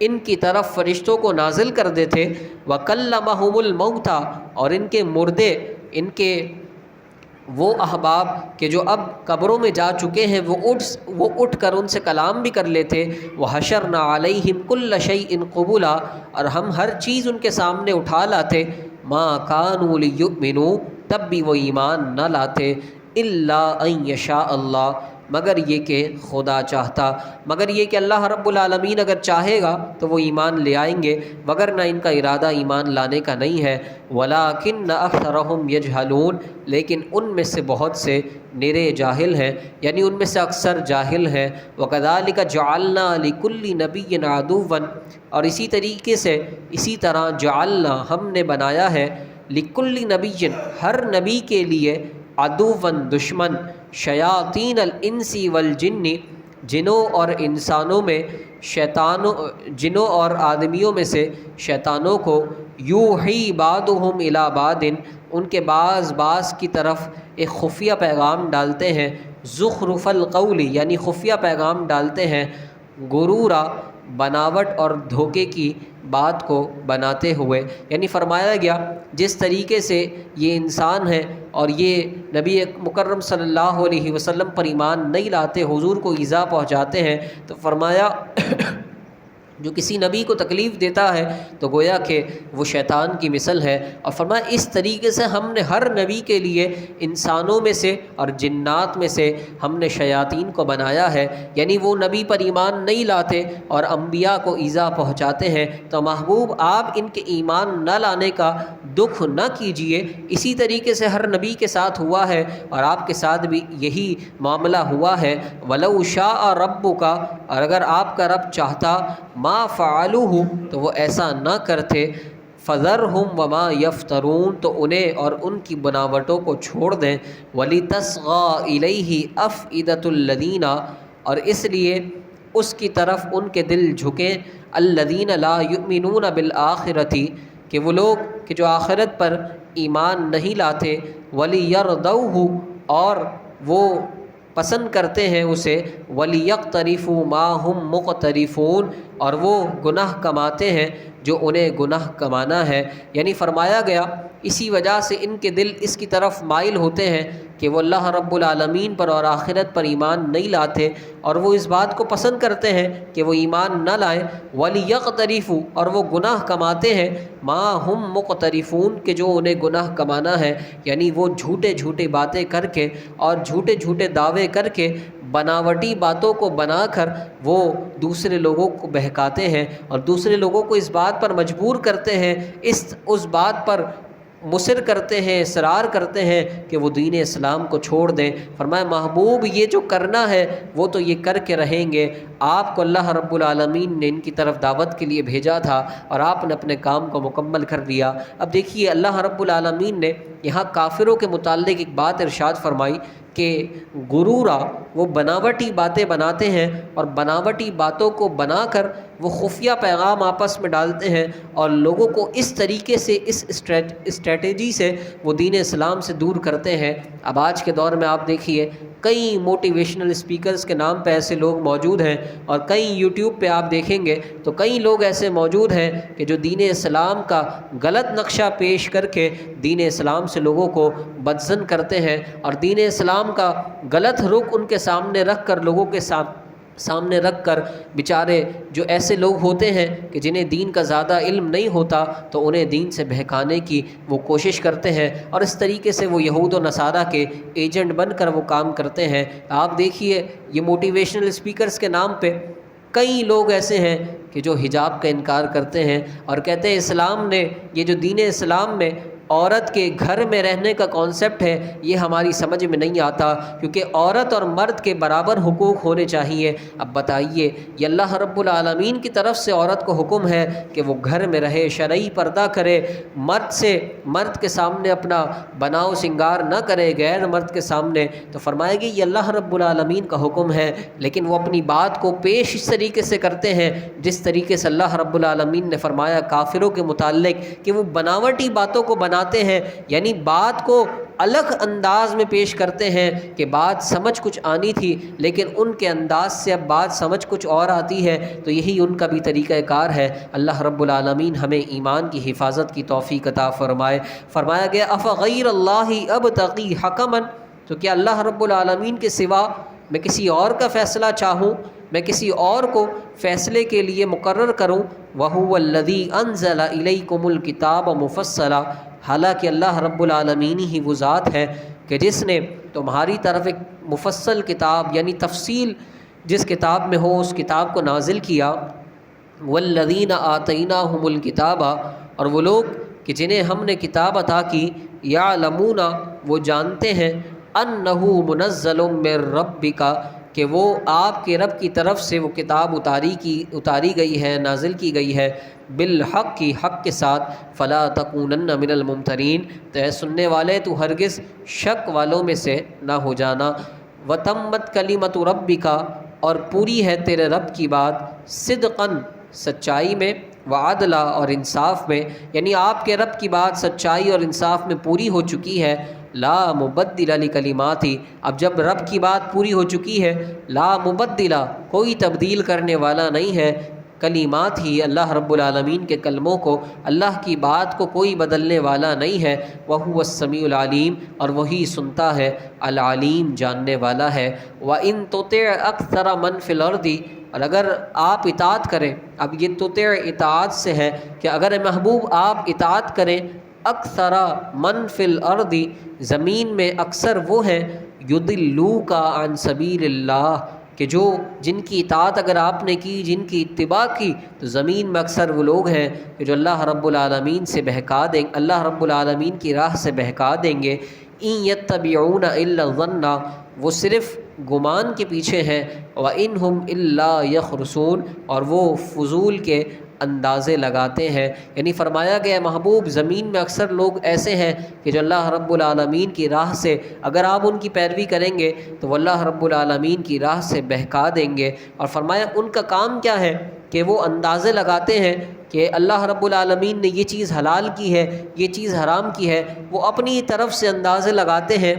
ان کی طرف فرشتوں کو نازل کر دیتے، وَكَلَّمَهُمُ الْمَوْتَى، اور ان کے مردے، ان کے وہ احباب کہ جو اب قبروں میں جا چکے ہیں وہ اٹھ کر ان سے کلام بھی کر لیتے، وَحَشَرْنَا عَلَيْهِمْ كُلَّ شَيْءٍ قُبُلًا، اور ہم ہر چیز ان کے سامنے اٹھا لاتے، مَا كَانُوا لِيُؤْمِنُوا، تب بھی وہ ایمان نہ لاتے، إِلَّا أَن يَشَاءَ اللَّهُ، مگر یہ کہ خدا چاہتا، مگر یہ کہ اللہ رب العالمین اگر چاہے گا تو وہ ایمان لے آئیں گے، وگرنہ ان کا ارادہ ایمان لانے کا نہیں ہے۔ وَلَٰكِنَّ أَكْثَرَهُمْ يَجْهَلُونَ، لیکن ان میں سے بہت سے نرے جاہل ہیں، یعنی ان میں سے اکثر جاہل ہیں۔ وَكَذَٰلِكَ جَعَلْنَا لِكُلِّ نَبِيٍّ عَدُوًّا، اور اسی طریقے سے اسی طرح جعلنا، ہم نے بنایا ہے، لِكُلِّ نَبِيٍّ، ہر نبی کے لیے، عدوًا، دشمن، شیاطین الانس والجن، جنوں اور انسانوں میں شیطانوں، جنوں اور آدمیوں میں سے شیطانوں کو، یوحی بعضهم الی بعض، ان کے بعض کی طرف ایک خفیہ پیغام ڈالتے ہیں، زخرف القول، یعنی خفیہ پیغام ڈالتے ہیں، غرورا، بناوٹ اور دھوکے کی بات کو بناتے ہوئے۔ یعنی فرمایا گیا جس طریقے سے یہ انسان ہے اور یہ نبی مکرم صلی اللہ علیہ وسلم پر ایمان نہیں لاتے، حضور کو ایذا پہنچاتے ہیں، تو فرمایا جو کسی نبی کو تکلیف دیتا ہے تو گویا کہ وہ شیطان کی مثل ہے۔ اور فرمایا اس طریقے سے ہم نے ہر نبی کے لیے انسانوں میں سے اور جنات میں سے ہم نے شیاطین کو بنایا ہے، یعنی وہ نبی پر ایمان نہیں لاتے اور انبیاء کو ایذا پہنچاتے ہیں۔ تو محبوب آپ ان کے ایمان نہ لانے کا دکھ نہ کیجئے، اسی طریقے سے ہر نبی کے ساتھ ہوا ہے اور آپ کے ساتھ بھی یہی معاملہ ہوا ہے۔ وَلَوْ شَاءَ رَبُّكَ، اور اگر آپ کا رب چاہتا، مَا فَعَلُوهُ، تو وہ ایسا نہ کرتے، فَذَرْهُمْ وَمَا يَفْتَرُونَ، تو انہیں اور ان کی بناوٹوں کو چھوڑ دیں، وَلِتَصْغَىٰ إِلَيْهِ أَفْئِدَةُ الَّذِينَ، اور اس لیے اس کی طرف ان کے دل جھکیں، الَّذِينَ لَا يُؤْمِنُونَ بِالْآخِرَةِ، کہ وہ لوگ کہ جو آخرت پر ایمان نہیں لاتے، وَلِيَرْضَوْهُ، اور وہ پسند کرتے ہیں اسے، وَلِيَقْتَرِفُوا مَا هُمْ مُقْتَرِفُونَ، اور وہ گناہ کماتے ہیں جو انہیں گناہ کمانا ہے۔ یعنی فرمایا گیا اسی وجہ سے ان کے دل اس کی طرف مائل ہوتے ہیں کہ وہ اللہ رب العالمین پر اور آخرت پر ایمان نہیں لاتے، اور وہ اس بات کو پسند کرتے ہیں کہ وہ ایمان نہ لائیں، وَلِيَقْتَرِفُوا، اور وہ گناہ کماتے ہیں، مَا هُمْ مُقْتَرِفُونَ، کہ جو انہیں گناہ کمانا ہے، یعنی وہ جھوٹے باتیں کر کے اور جھوٹے دعوے کر کے، بناوٹی باتوں کو بنا کر وہ دوسرے لوگوں کو بہکاتے ہیں اور دوسرے لوگوں کو اس بات پر مجبور کرتے ہیں، اس بات پر مصر کرتے ہیں، اصرار کرتے ہیں کہ وہ دین اسلام کو چھوڑ دیں۔ فرمایا محبوب یہ جو کرنا ہے وہ تو یہ کر کے رہیں گے، آپ کو اللہ رب العالمین نے ان کی طرف دعوت کے لیے بھیجا تھا اور آپ نے اپنے کام کو مکمل کر لیا۔ اب دیکھیے اللہ رب العالمین نے یہاں کافروں کے متعلق ایک بات ارشاد فرمائی کہ غرورا، وہ بناوٹی باتیں بناتے ہیں اور بناوٹی باتوں کو بنا کر وہ خفیہ پیغام آپس میں ڈالتے ہیں اور لوگوں کو اس طریقے سے اس اسٹریٹجی سے وہ دین اسلام سے دور کرتے ہیں۔ اب آج کے دور میں آپ دیکھیے کئی موٹیویشنل اسپیکرز کے نام پہ ایسے لوگ موجود ہیں، اور کئی یوٹیوب پہ آپ دیکھیں گے تو کئی لوگ ایسے موجود ہیں کہ جو دین اسلام کا غلط نقشہ پیش کر کے دین اسلام سے لوگوں کو بدظن کرتے ہیں، اور دین اسلام کا غلط رخ ان کے سامنے رکھ کر لوگوں کے سامنے رکھ کر بیچارے جو ایسے لوگ ہوتے ہیں کہ جنہیں دین کا زیادہ علم نہیں ہوتا تو انہیں دین سے بہکانے کی وہ کوشش کرتے ہیں، اور اس طریقے سے وہ یہود و نصارہ کے ایجنٹ بن کر وہ کام کرتے ہیں۔ آپ دیکھیے یہ موٹیویشنل اسپیکرز کے نام پہ کئی لوگ ایسے ہیں کہ جو حجاب کا انکار کرتے ہیں اور کہتے ہیں اسلام نے، یہ جو دین اسلام میں عورت کے گھر میں رہنے کا کانسیپٹ ہے یہ ہماری سمجھ میں نہیں آتا، کیونکہ عورت اور مرد کے برابر حقوق ہونے چاہیے۔ اب بتائیے یہ اللہ رب العالمین کی طرف سے عورت کو حکم ہے کہ وہ گھر میں رہے، شرعی پردہ کرے، مرد کے سامنے اپنا بناؤ سنگار نہ کرے غیر مرد کے سامنے، تو فرمائے گی یہ اللہ رب العالمین کا حکم ہے، لیکن وہ اپنی بات کو پیش اس طریقے سے کرتے ہیں جس طریقے سے اللہ رب العالمین نے فرمایا کافروں کے متعلق کہ وہ بناوٹی باتوں کو بناتے ہیں، یعنی بات کو الگ انداز میں پیش کرتے ہیں کہ بات سمجھ کچھ آنی تھی لیکن ان کے انداز سے اب بات سمجھ کچھ اور آتی ہے، تو یہی ان کا بھی طریقہ کار ہے۔ اللہ رب العالمین ہمیں ایمان کی حفاظت کی توفیق عطا فرمائے۔ فرمایا گیا افغیر اللہ ابتغی حکما، تو کیا اللہ رب العالمین کے سوا میں کسی اور کا فیصلہ چاہوں، میں کسی اور کو فیصلے کے لیے مقرر کروں؟ وَهُوَ الَّذِي أَنزَلَ إِلَيْكُمُ الْكِتَابَ مُفَصَّلًا، حالانکہ اللہ رب العالمین ہی وہ ذات ہے کہ جس نے تمہاری طرف ایک مفصل کتاب یعنی تفصیل جس کتاب میں ہو اس کتاب کو نازل کیا۔ وَالَّذِينَ آتَيْنَاهُمُ الْكِتَابَ، اور وہ لوگ کہ جنہیں ہم نے کتاب عطا کی، يَعْلَمُونَ، وہ جانتے ہیں، أَنَّهُ مُنَزَّلٌ مِّن رَّبِّكَ، کہ وہ آپ کے رب کی طرف سے وہ کتاب اتاری گئی ہے، نازل کی گئی ہے، بالحق کی حق کے ساتھ، فلا تکونن من الممترین، تو اے سننے والے تو ہرگز شک والوں میں سے نہ ہو جانا۔ وتمت کلمۃ ربک، اور پوری ہے تیرے رب کی بات، صدقاً سچائی میں، وعدلا، اور انصاف میں، یعنی آپ کے رب کی بات سچائی اور انصاف میں پوری ہو چکی ہے۔ لا مبدل لکلماتی، اب جب رب کی بات پوری ہو چکی ہے، لا مبدل، کوئی تبدیل کرنے والا نہیں ہے، کلمات ہی اللہ رب العالمین کے کلموں کو، اللہ کی بات کو کوئی بدلنے والا نہیں ہے۔ وَهُوَ السَّمِيعُ الْعَلِيمُ، اور وہی سنتا ہے، العلیم جاننے والا ہے۔ وَإِن تُطِعْ أَكْثَرَ مَنْ فِي الْأَرْضِ، اور اگر آپ اطاعت کریں، اب یہ تُطِعْ اطاعت سے ہے کہ اگر محبوب آپ اطاعت کریں، اکثر من فی الارض، زمین میں اکثر وہ ہیں، یضلوک عن سبیل اللہ، کہ جن کی اطاعت اگر آپ نے کی، جن کی اتباع کی، تو زمین میں اکثر وہ لوگ ہیں کہ جو اللہ رب العالمین سے بہکا دیں، اللہ رب العالمین کی راہ سے بہکا دیں گے۔ ان یتبعون الا الظن، وہ صرف گمان کے پیچھے ہیں، وَإِنْهُمْ إِلَّا يَخْرُصُونَ، اور وہ فضول کے اندازے لگاتے ہیں۔ یعنی فرمایا گیا محبوب زمین میں اکثر لوگ ایسے ہیں کہ جو اللہ رب العالمین کی راہ سے اگر آپ ان کی پیروی کریں گے تو وہ اللہ رب العالمین کی راہ سے بہکا دیں گے، اور فرمایا ان کا کام کیا ہے کہ وہ اندازے لگاتے ہیں کہ اللہ رب العالمین نے یہ چیز حلال کی ہے، یہ چیز حرام کی ہے، وہ اپنی طرف سے اندازے لگاتے ہیں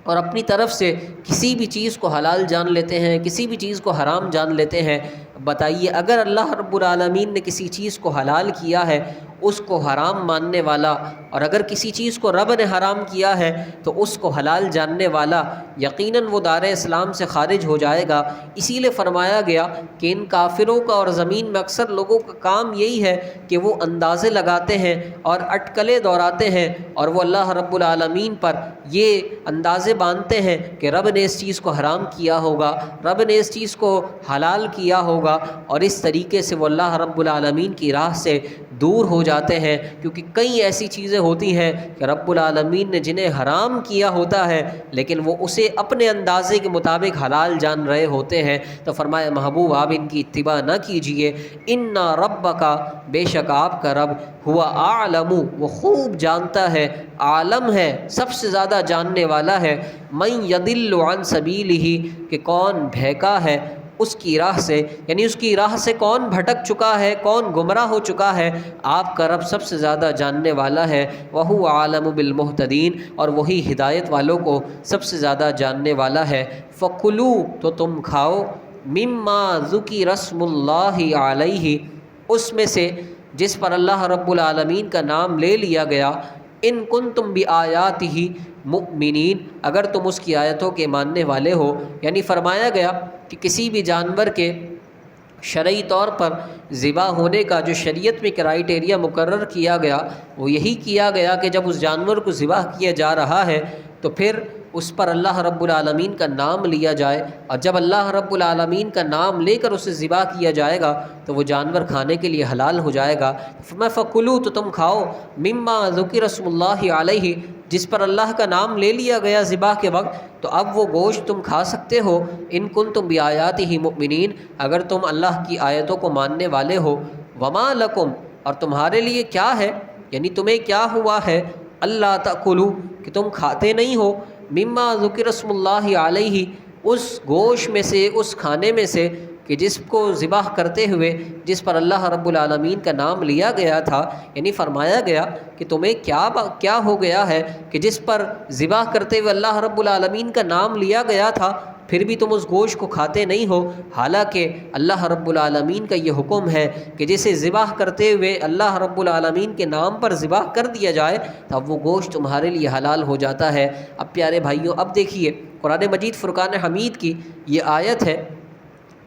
اور اپنی طرف سے کسی بھی چیز کو حلال جان لیتے ہیں، کسی بھی چیز کو حرام جان لیتے ہیں۔ بتائیے اگر اللہ رب العالمین نے کسی چیز کو حلال کیا ہے اس کو حرام ماننے والا، اور اگر کسی چیز کو رب نے حرام کیا ہے تو اس کو حلال جاننے والا یقیناً وہ دار اسلام سے خارج ہو جائے گا۔ اسی لیے فرمایا گیا کہ ان کافروں کا اور زمین میں اکثر لوگوں کا کام یہی ہے کہ وہ اندازے لگاتے ہیں اور اٹکلیں دہراتے ہیں، اور وہ اللہ رب العالمین پر یہ اندازے باندھتے ہیں کہ رب نے اس چیز کو حرام کیا ہوگا، رب نے اس چیز کو حلال کیا ہوگا، اور اس طریقے سے وہ اللہ رب العالمین کی راہ سے دور ہو جاتے ہیں، کیونکہ کئی ایسی چیزیں ہوتی ہیں کہ رب العالمین نے جنہیں حرام کیا ہوتا ہے لیکن وہ اسے اپنے اندازے کے مطابق حلال جان رہے ہوتے ہیں۔ تو فرمایا محبوب آپ ان کی اتباع نہ کیجیے۔ ان ربک، بے شک آپ کا رب، ہوا اعلم، وہ خوب جانتا ہے، عالم ہے، سب سے زیادہ جاننے والا ہے، من یضل عن سبیلہ، کہ کون بہکا ہے اس کی راہ سے، یعنی اس کی راہ سے کون بھٹک چکا ہے، کون گمراہ ہو چکا ہے، آپ کا رب سب سے زیادہ جاننے والا ہے۔ وَهُوَ أَعْلَمُ بِالْمُهْتَدِينَ، اور وہی ہدایت والوں کو سب سے زیادہ جاننے والا ہے۔ فَكُلُوا، تو تم کھاؤ، مِمَّا ذُكِرَ اسْمُ اللَّهِ عَلَيْهِ، اس میں سے جس پر اللہ رب العالمین کا نام لے لیا گیا، ان کنتم بآیاتہ مؤمنین، اگر تم اس کی آیتوں کے ماننے والے ہو۔ یعنی فرمایا گیا کہ کسی بھی جانور کے شرعی طور پر ذبح ہونے کا جو شریعت میں کرائیٹیریا مقرر کیا گیا، وہ یہی کیا گیا کہ جب اس جانور کو ذبح کیا جا رہا ہے تو پھر اس پر اللہ رب العالمین کا نام لیا جائے، اور جب اللہ رب العالمین کا نام لے کر اسے ذبح کیا جائے گا تو وہ جانور کھانے کے لیے حلال ہو جائے گا۔ فَكُلُوا، تو تم کھاؤ، مِمَّا ذُكِرَ اسْمُ اللَّهِ عَلَيْهِ، جس پر اللہ کا نام لے لیا گیا ذبح کے وقت، تو اب وہ گوشت تم کھا سکتے ہو۔ ان کنتم بآیاتہ مؤمنین، اگر تم اللہ کی آیتوں کو ماننے والے ہو۔ وما لکم، اور تمہارے لیے کیا ہے، یعنی تمہیں کیا ہوا ہے، اللہ تأکلوا، کہ تم کھاتے نہیں ہو، مما ذکر اسم اللہ علیہ، اس گوشت میں سے، اس کھانے میں سے کہ جس کو ذبح کرتے ہوئے جس پر اللہ رب العالمین کا نام لیا گیا تھا۔ یعنی فرمایا گیا کہ تمہیں کیا ہو گیا ہے کہ جس پر ذبح کرتے ہوئے اللہ رب العالمین کا نام لیا گیا تھا، پھر بھی تم اس گوشت کو کھاتے نہیں ہو، حالانکہ اللہ رب العالمین کا یہ حکم ہے کہ جسے ذبح کرتے ہوئے اللہ رب العالمین کے نام پر ذبح کر دیا جائے تو اب وہ گوشت تمہارے لیے حلال ہو جاتا ہے۔ اب پیارے بھائیوں، اب دیکھیے قرآن مجید فرقان حمید کی یہ آیت ہے،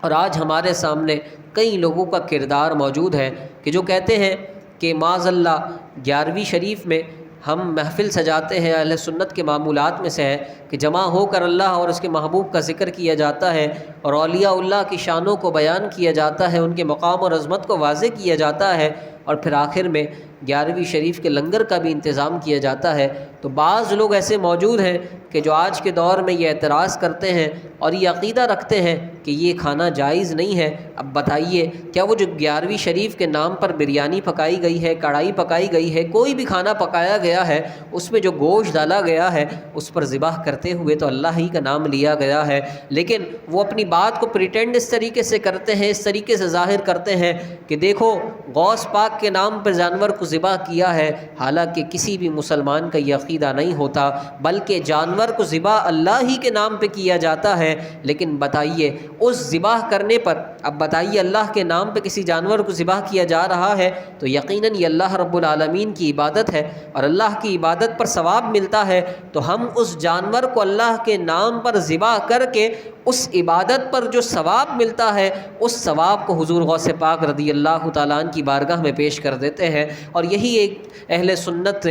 اور آج ہمارے سامنے کئی لوگوں کا کردار موجود ہے کہ جو کہتے ہیں کہ معاذ اللہ 11ویں شریف میں ہم محفل سجاتے ہیں، اہل سنت کے معمولات میں سے ہے کہ جمع ہو کر اللہ اور اس کے محبوب کا ذکر کیا جاتا ہے، اور اولیاء اللہ کی شانوں کو بیان کیا جاتا ہے، ان کے مقام اور عظمت کو واضح کیا جاتا ہے، اور پھر آخر میں 11ویں شریف کے لنگر کا بھی انتظام کیا جاتا ہے۔ تو بعض لوگ ایسے موجود ہیں کہ جو آج کے دور میں یہ اعتراض کرتے ہیں اور یہ عقیدہ رکھتے ہیں کہ یہ کھانا جائز نہیں ہے۔ اب بتائیے، کیا وہ جو 11ویں شریف کے نام پر بریانی پکائی گئی ہے، کڑھائی پکائی گئی ہے، کوئی بھی کھانا پکایا گیا ہے، اس میں جو گوشت ڈالا گیا ہے اس پر ذبح کرتے ہوئے تو اللہ ہی کا نام لیا گیا ہے، لیکن وہ اپنی بات کو پریٹینڈ اس طریقے سے کرتے ہیں، اس طریقے سے ظاہر کرتے ہیں کہ دیکھو غوث پاک کے نام پر جانور کو ذبح کیا ہے، حالانکہ کسی بھی مسلمان کا یہ عقیدہ نہیں ہوتا، بلکہ جانور کو ذبح اللہ ہی کے نام پہ کیا جاتا ہے۔ لیکن بتائیے اس ذبح کرنے پر، اب بتائیے اللہ کے نام پہ کسی جانور کو ذبح کیا جا رہا ہے تو یقیناً یہ اللہ رب العالمین کی عبادت ہے، اور اللہ کی عبادت پر ثواب ملتا ہے، تو ہم اس جانور کو اللہ کے نام پر ذبح کر کے اس عبادت پر جو ثواب ملتا ہے اس ثواب کو حضور غوث پاک رضی اللہ تعالیٰ عنہ کی بارگاہ میں پیش کر دیتے ہیں۔ اور یہی ایک اہل سنت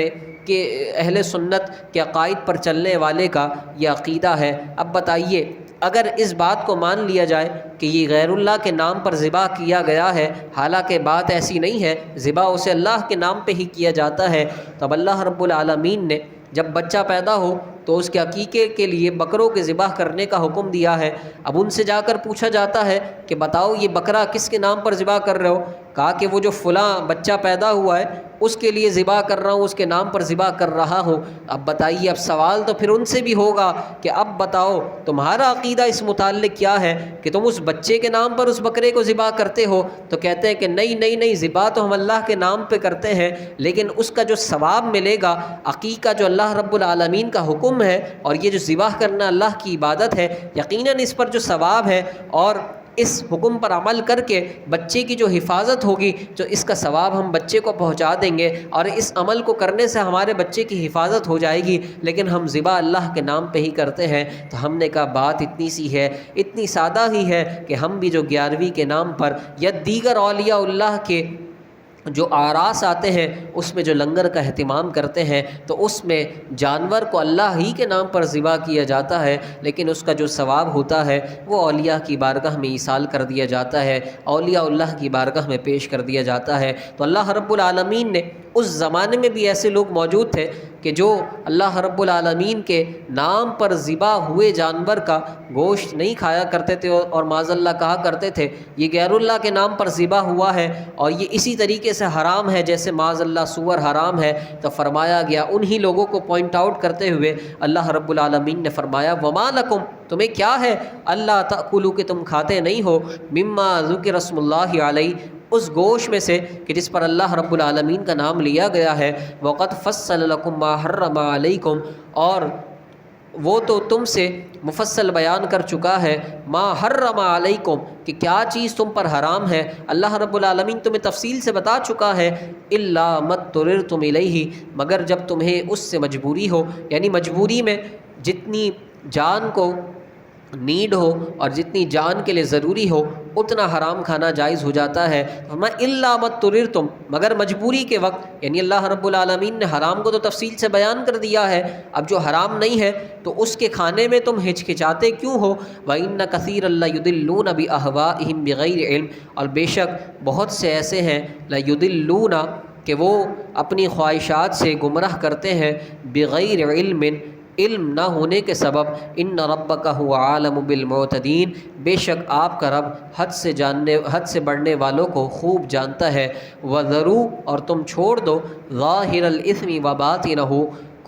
کے عقائد پر چلنے والے کا یہ عقیدہ ہے۔ اب بتائیے اگر اس بات کو مان لیا جائے کہ یہ غیر اللہ کے نام پر ذبح کیا گیا ہے، حالانکہ بات ایسی نہیں ہے، ذبح اسے اللہ کے نام پہ ہی کیا جاتا ہے، تو اب اللہ رب العالمین نے جب بچہ پیدا ہو تو اس کے عقیقے کے لیے بکروں کے ذبح کرنے کا حکم دیا ہے۔ اب ان سے جا کر پوچھا جاتا ہے کہ بتاؤ یہ بکرا کس کے نام پر ذبح کر رہے ہو؟ کہا کہ وہ جو فلاں بچہ پیدا ہوا ہے اس کے لیے ذبح کر رہا ہوں، اس کے نام پر ذبح کر رہا ہوں۔ اب بتائیے، اب سوال تو پھر ان سے بھی ہوگا کہ اب بتاؤ تمہارا عقیدہ اس متعلق کیا ہے کہ تم اس بچے کے نام پر اس بکرے کو ذبح کرتے ہو؟ تو کہتے ہیں کہ نہیں، ذبح تو ہم اللہ کے نام پہ کرتے ہیں، لیکن اس کا جو ثواب ملے گا، عقیقہ جو اللہ رب العالمین کا حکم ہے اور یہ جو ذبح کرنا اللہ کی عبادت ہے، یقیناً اس پر جو ثواب ہے اور اس حکم پر عمل کر کے بچے کی جو حفاظت ہوگی تو اس کا ثواب ہم بچے کو پہنچا دیں گے، اور اس عمل کو کرنے سے ہمارے بچے کی حفاظت ہو جائے گی، لیکن ہم ذبح اللہ کے نام پہ ہی کرتے ہیں۔ تو ہم نے کہا بات اتنی سی ہے، اتنی سادہ ہی ہے کہ ہم بھی جو 11ویں کے نام پر یا دیگر اولیاء اللہ کے جو آراس آتے ہیں اس میں جو لنگر کا اہتمام کرتے ہیں تو اس میں جانور کو اللہ ہی کے نام پر ذبح کیا جاتا ہے، لیکن اس کا جو ثواب ہوتا ہے وہ اولیاء کی بارگاہ میں ایصال کر دیا جاتا ہے، اولیاء اللہ کی بارگاہ میں پیش کر دیا جاتا ہے۔ تو اللہ رب العالمین نے اس زمانے میں بھی ایسے لوگ موجود تھے کہ جو اللہ رب العالمین کے نام پر ذبح ہوئے جانور کا گوشت نہیں کھایا کرتے تھے اور معاذ اللہ کہا کرتے تھے یہ غیر اللہ کے نام پر ذبح ہوا ہے اور یہ اسی طریقے سے حرام ہے جیسے معاذ اللہ سور حرام ہے۔ تو فرمایا گیا انہی لوگوں کو پوائنٹ آؤٹ کرتے ہوئے اللہ رب العالمین نے فرمایا وما لکم، تمہیں کیا ہے اللہ تأکلوا کہ تم کھاتے نہیں ہو مما ذکر اسم اللہ علیہ، اس گوشت میں سے کہ جس پر اللہ رب العالمین کا نام لیا گیا ہے، وقد فصل لکم ما حرم علیکم، اور وہ تو تم سے مفصل بیان کر چکا ہے ما حرم علیکم کہ کیا چیز تم پر حرام ہے، اللہ رب العالمین تمہیں تفصیل سے بتا چکا ہے، الا ما اضطررتم الیہ، مگر جب تمہیں اس سے مجبوری ہو، یعنی مجبوری میں جتنی جان کو نیڈ ہو اور جتنی جان کے لیے ضروری ہو اتنا حرام کھانا جائز ہو جاتا ہے۔ فرمایا الا ما اضطررتم، مگر مجبوری کے وقت، یعنی اللہ رب العالمین نے حرام کو تو تفصیل سے بیان کر دیا ہے، اب جو حرام نہیں ہے تو اس کے کھانے میں تم ہچکچاتے کیوں ہو؟ وَإِنَّ كَثِيرًا لَيُضِلُّونَ بِأَهْوَائِهِمْ بِغَيْرِ علم، اور بے شک بہت سے ایسے ہیں لَيُضِلُّونَ کہ وہ اپنی خواہشات سے گمراہ کرتے ہیں، بغیر علم، علم نہ ہونے کے سبب، ان ربک هو عالم بالمعتدین، بے شک آپ کا رب حد سے بڑھنے والوں کو خوب جانتا ہے۔ وذروا، اور تم چھوڑ دو، ظاہر الاثم وباطنہ،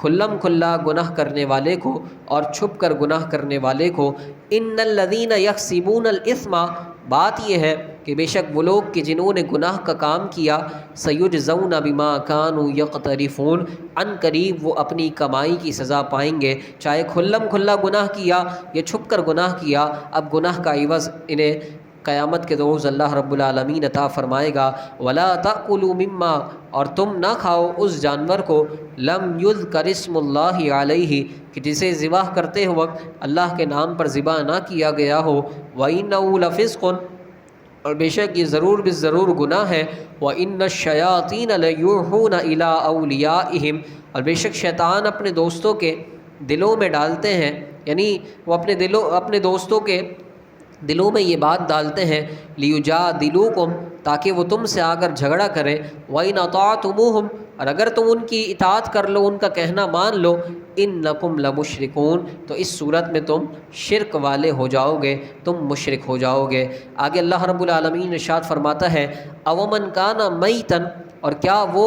کھلم کھلا گناہ کرنے والے کو اور چھپ کر گناہ کرنے والے کو، ان الذین یکسبون الاثم، بات یہ ہے کہ بے شک وہ لوگ کہ جنہوں نے گناہ کا کام کیا، سیجزون بما کانوا یقترفون، عن قریب وہ اپنی کمائی کی سزا پائیں گے، چاہے کھلم کھلا گناہ کیا یا چھپ کر گناہ کیا، اب گناہ کا عوض انہیں قیامت کے روز اللہ رب العالمین عطا فرمائے گا۔ ولا تأکلوا مما، اور تم نہ کھاؤ اس جانور کو، لم یذکر اسم اللہ علیہ کہ جسے ذبح کرتے وقت اللہ کے نام پر ذبح نہ کیا گیا ہو، وَإِنَّهُ لَفِسْقٌ، اور بے شک یہ ضرور بالضرور گناہ ہے، وَإِنَّ الشَّيَاطِينَ لَيُوحُونَ إِلَىٰ أَوْلِيَائِهِمْ، اور بے شک شیطان اپنے دوستوں کے دلوں میں ڈالتے ہیں، یعنی وہ اپنے دوستوں کے دلوں میں یہ بات ڈالتے ہیں، لیجادلوکم، تاکہ وہ تم سے آ کر جھگڑا کریں، وَإِنْ أَطَعْتُمُوهُمْ، اور اگر تم ان کی اطاعت کر لو، ان کا کہنا مان لو، انکم لمشرکون، تو اس صورت میں تم شرک والے ہو جاؤ گے، تم مشرک ہو جاؤ گے۔ آگے اللہ رب العالمین ارشاد فرماتا ہے اومن کان میتن، اور کیا وہ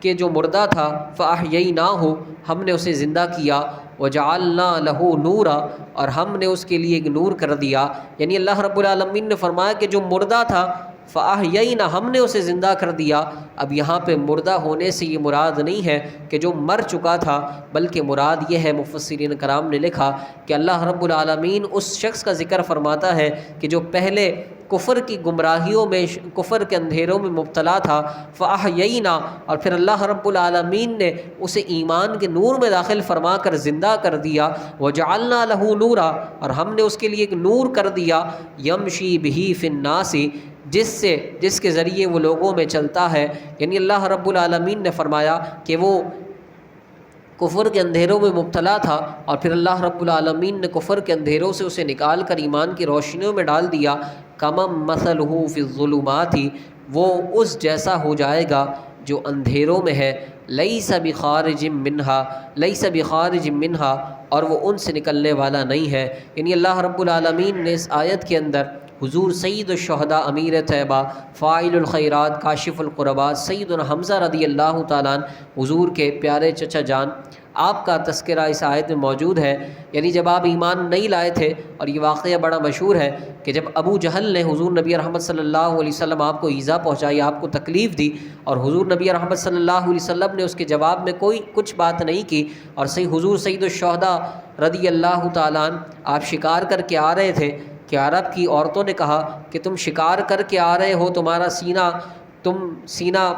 کہ جو مردہ تھا، فاحییناہ، ہم نے اسے زندہ کیا، وجعلنا لہ نورا، اور ہم نے اس کے لیے ایک نور کر دیا، یعنی اللہ رب العالمین نے فرمایا کہ جو مردہ تھا، فاحیینا، ہم نے اسے زندہ کر دیا۔ اب یہاں پہ مردہ ہونے سے یہ مراد نہیں ہے کہ جو مر چکا تھا، بلکہ مراد یہ ہے، مفسرین کرام نے لکھا کہ اللہ رب العالمین اس شخص کا ذکر فرماتا ہے کہ جو پہلے کفر کی گمراہیوں میں، کفر کے اندھیروں میں مبتلا تھا، فاحیینا، اور پھر اللہ رب العالمین نے اسے ایمان کے نور میں داخل فرما کر زندہ کر دیا، وجعلنا لہ نورا، اور ہم نے اس کے لیے ایک نور کر دیا، یمشی بہ فی الناس، جس کے ذریعے وہ لوگوں میں چلتا ہے، یعنی اللہ رب العالمین نے فرمایا کہ وہ کفر کے اندھیروں میں مبتلا تھا اور پھر اللہ رب العالمین نے کفر کے اندھیروں سے اسے نکال کر ایمان کی روشنیوں میں ڈال دیا۔ کمم مثلہ فی الظلمات، وہ اس جیسا ہو جائے گا جو اندھیروں میں ہے، لیس بخارج منہا، لیس بخارج منہا، اور وہ ان سے نکلنے والا نہیں ہے۔ یعنی اللہ رب العالمین نے اس آیت کے اندر حضور سید الشہداء امیر طیبہ فاعل الخیرات کاشف القربات سیدنا حمزہ رضی اللہ تعالیٰ عنہ، حضور کے پیارے چچا جان، آپ کا تذکرہ اس آیت میں موجود ہے۔ یعنی جب آپ ایمان نہیں لائے تھے، اور یہ واقعہ بڑا مشہور ہے کہ جب ابو جہل نے حضور نبی رحمت صلی اللہ علیہ وسلم آپ کو ایذا پہنچائی، آپ کو تکلیف دی، اور حضور نبی رحمت صلی اللہ علیہ وسلم نے اس کے جواب میں کچھ بات نہیں کی، اور حضور سید الشہداء رضی اللہ تعالیٰ عنہ آپ شکار کر کے آ رہے تھے کہ عرب کی عورتوں نے کہا کہ تم شکار کر کے آ رہے ہو، تمہارا سینہ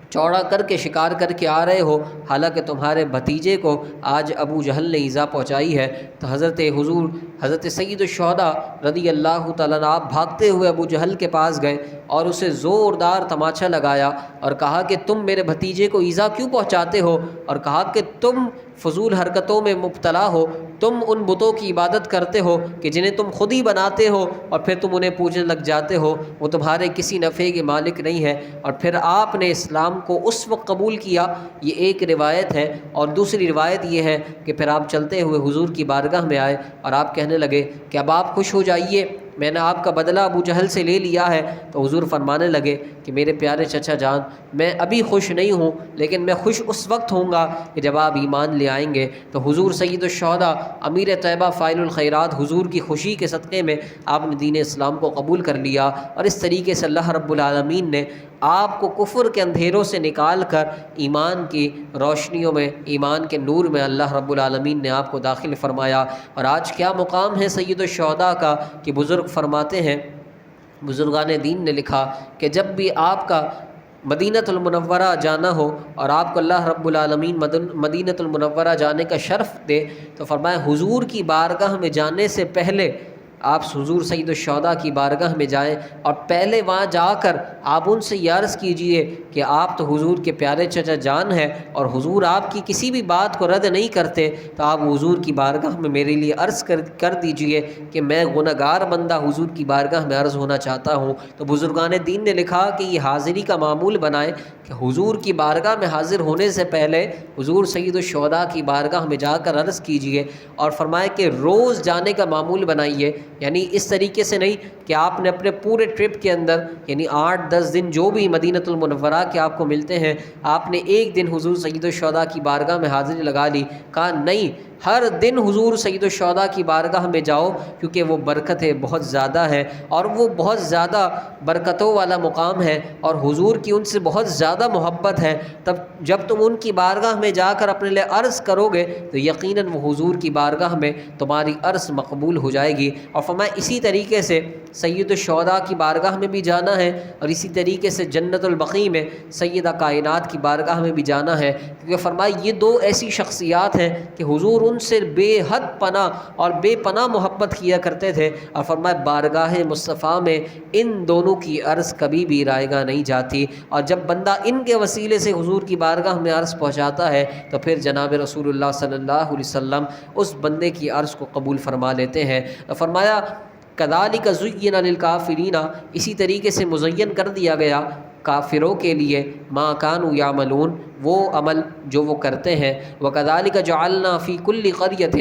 چوڑا کر کے شکار کر کے آ رہے ہو، حالانکہ تمہارے بھتیجے کو آج ابو جہل نے ایذا پہنچائی ہے۔ تو حضرت سید الشہداء رضی اللہ تعالیٰ عنہ آپ بھاگتے ہوئے ابو جہل کے پاس گئے اور اسے زوردار تماچا لگایا اور کہا کہ تم میرے بھتیجے کو ایذا کیوں پہنچاتے ہو، اور کہا کہ تم فضول حرکتوں میں مبتلا ہو، تم ان بتوں کی عبادت کرتے ہو کہ جنہیں تم خود ہی بناتے ہو اور پھر تم انہیں پوجنے لگ جاتے ہو، وہ تمہارے کسی نفع کے مالک نہیں ہے، اور پھر آپ نے اسلام کو اس وقت قبول کیا۔ یہ ایک روایت ہے، اور دوسری روایت یہ ہے کہ پھر آپ چلتے ہوئے حضور کی بارگاہ میں آئے اور آپ کہنے لگے کہ اب آپ خوش ہو جائیے، میں نے آپ کا بدلہ ابو جہل سے لے لیا ہے۔ تو حضور فرمانے لگے کہ میرے پیارے چچا جان، میں ابھی خوش نہیں ہوں، لیکن میں خوش اس وقت ہوں گا کہ جب آپ ایمان لے آئیں گے۔ تو حضور سید الشہداء امیر طیبہ فاعل الخیرات، حضور کی خوشی کے صدقے میں آپ نے دین اسلام کو قبول کر لیا، اور اس طریقے سے اللہ رب العالمین نے آپ کو کفر کے اندھیروں سے نکال کر ایمان کی روشنیوں میں، ایمان کے نور میں اللہ رب العالمین نے آپ کو داخل فرمایا۔ اور آج کیا مقام ہے سید الشہداء کا کہ بزرگ فرماتے ہیں، بزرگان دین نے لکھا کہ جب بھی آپ کا مدینۃ المنورہ جانا ہو اور آپ کو اللہ رب العالمین مدینۃ المنورہ جانے کا شرف دے، تو فرمایا حضور کی بارگاہ میں جانے سے پہلے آپ حضور سید الشہداء کی بارگاہ میں جائیں، اور پہلے وہاں جا کر آپ ان سے یہ عرض کیجئے کہ آپ تو حضور کے پیارے چچا جان ہیں، اور حضور آپ کی کسی بھی بات کو رد نہیں کرتے، تو آپ حضور کی بارگاہ میں میرے لیے عرض کر دیجئے کہ میں گنہگار بندہ حضور کی بارگاہ میں عرض ہونا چاہتا ہوں۔ تو بزرگان دین نے لکھا کہ یہ حاضری کا معمول بنائیں کہ حضور کی بارگاہ میں حاضر ہونے سے پہلے حضور سید الشہداء کی بارگاہ میں جا کر عرض کیجئے، اور فرمائے کہ روز جانے کا معمول بنائیے، یعنی اس طریقے سے نہیں کہ آپ نے اپنے پورے ٹرپ کے اندر، یعنی 8-10 دن جو بھی مدینۃ المنورہ کے آپ کو ملتے ہیں، آپ نے ایک دن حضور سید الشہداء کی بارگاہ میں حاضری لگا لی۔ کہا نہیں، ہر دن حضور سید الشہداء کی بارگاہ میں جاؤ، کیونکہ وہ برکتیں بہت زیادہ ہے، اور وہ بہت زیادہ برکتوں والا مقام ہے، اور حضور کی ان سے بہت زیادہ محبت ہے۔ تب جب تم ان کی بارگاہ میں جا کر اپنے لیے عرض کرو گے تو یقیناً وہ حضور کی بارگاہ میں تمہاری عرض مقبول ہو جائے گی۔ اور فرمایا اسی طریقے سے سید الشہداء کی بارگاہ میں بھی جانا ہے، اور اسی طریقے سے جنت البقیع میں سیدہ کائنات کی بارگاہ میں بھی جانا ہے، کیونکہ فرمایا یہ دو ایسی شخصیات ہیں کہ حضور ان سے بے حد پناہ اور بے پناہ محبت کیا کرتے تھے، اور فرمایا بارگاہ مصطفیٰ میں ان دونوں کی عرض کبھی بھی رائگاں نہیں جاتی، اور جب بندہ ان کے وسیلے سے حضور کی بارگاہ میں عرض پہنچاتا ہے تو پھر جناب رسول اللہ صلی اللہ علیہ وسلم اس بندے کی عرض کو قبول فرما لیتے ہیں۔ فرمایا کذالک زین للکافرین، اسی طریقے سے مزین کر دیا گیا کافروں کے لیے ما کانوا یعملون، وہ عمل جو وہ کرتے ہیں، وکذالک جعلنا فی کل قریۃ،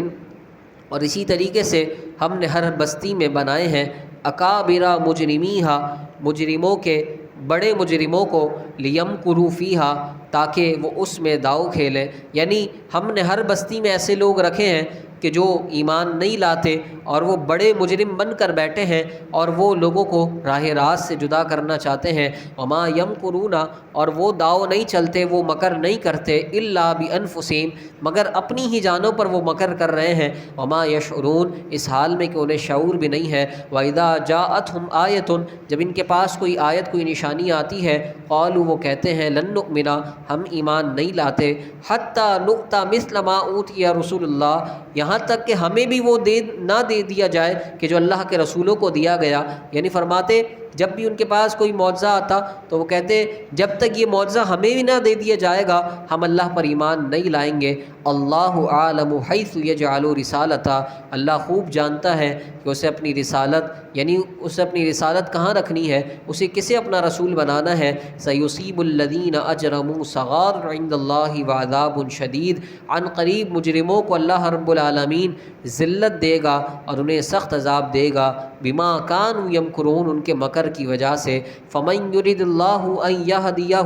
اور اسی طریقے سے ہم نے ہر بستی میں بنائے ہیں اکابر مجرمیہا، مجرموں کے بڑے مجرموں کو، لیمکروا فیہا، تاکہ وہ اس میں داؤ کھیلیں، یعنی ہم نے ہر بستی میں ایسے لوگ رکھے ہیں کہ جو ایمان نہیں لاتے اور وہ بڑے مجرم بن کر بیٹھے ہیں، اور وہ لوگوں کو راہ راست سے جدا کرنا چاہتے ہیں۔ وما یمکرون، اور وہ داؤ نہیں چلتے، وہ مکر نہیں کرتے، الا بانفسہم، مگر اپنی ہی جانوں پر وہ مکر کر رہے ہیں۔ وما یشعرون، اس حال میں کہ انہیں شعور بھی نہیں ہے۔ وَإِذَا جَاءَتْهُمْ آیَةٌ، جب ان کے پاس کوئی آیت، کوئی نشانی آتی ہے، قالوا، وہ کہتے ہیں، لن نؤمن، ہم ایمان نہیں لاتے، حتی نؤتی مثل ما اوتی رسول اللہ، یہاں تک کہ ہمیں بھی وہ نہ دے دیا جائے کہ جو اللہ کے رسولوں کو دیا گیا۔ یعنی فرماتے جب بھی ان کے پاس کوئی معجزہ آتا تو وہ کہتے جب تک یہ معجزہ ہمیں بھی نہ دے دیا جائے گا ہم اللہ پر ایمان نہیں لائیں گے۔ اللہ عالم حیث یجعل رسالتہ، اللہ خوب جانتا ہے کہ اسے اپنی رسالت، یعنی اسے اپنی رسالت کہاں رکھنی ہے، اسے کسے اپنا رسول بنانا ہے۔ سیصیب الذین اجرموا صغار عند اللہ وعذاب شدید، عن قریب مجرموں کو اللہ رب العالمین ذلت دے گا اور انہیں سخت عذاب دے گا، بما کانوا یمکرون، ان کے مکر کی وجہ سے۔ فمن یرد اللہ ان یہدیہ،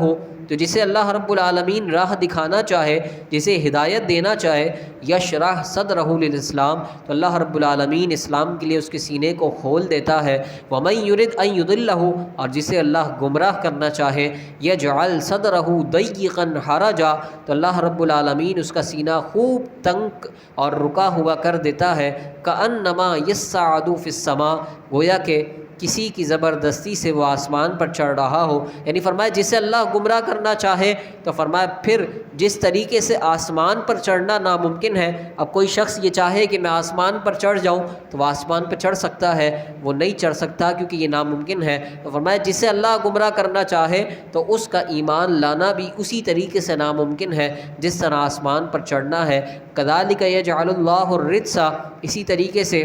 تو جسے اللہ رب العالمین راہ دکھانا چاہے، جسے ہدایت دینا چاہے، یشرح صدرہ للاسلام، تو اللہ رب العالمین اسلام کے لیے اس کے سینے کو کھول دیتا ہے۔ ومن یرد ان یضلہ، اور جسے اللہ گمراہ کرنا چاہے، یجعل صدرہ ضیقا حرجا، تو اللہ رب العالمین اس کا سینہ خوب تنگ اور رکا ہوا کر دیتا ہے۔ کأنما یصعد فی السماء، گویا کہ کسی کی زبردستی سے وہ آسمان پر چڑھ رہا ہو، یعنی فرمایا جسے اللہ گمراہ کرنا چاہے تو فرمایا پھر جس طریقے سے آسمان پر چڑھنا ناممکن ہے، اب کوئی شخص یہ چاہے کہ میں آسمان پر چڑھ جاؤں تو وہ آسمان پر چڑھ سکتا ہے؟ وہ نہیں چڑھ سکتا کیونکہ یہ ناممکن ہے۔ تو فرمایا جسے اللہ گمراہ کرنا چاہے تو اس کا ایمان لانا بھی اسی طریقے سے ناممکن ہے جس طرح آسمان پر چڑھنا ہے۔ کذالک یجعل اللہ الرجس، اسی طریقے سے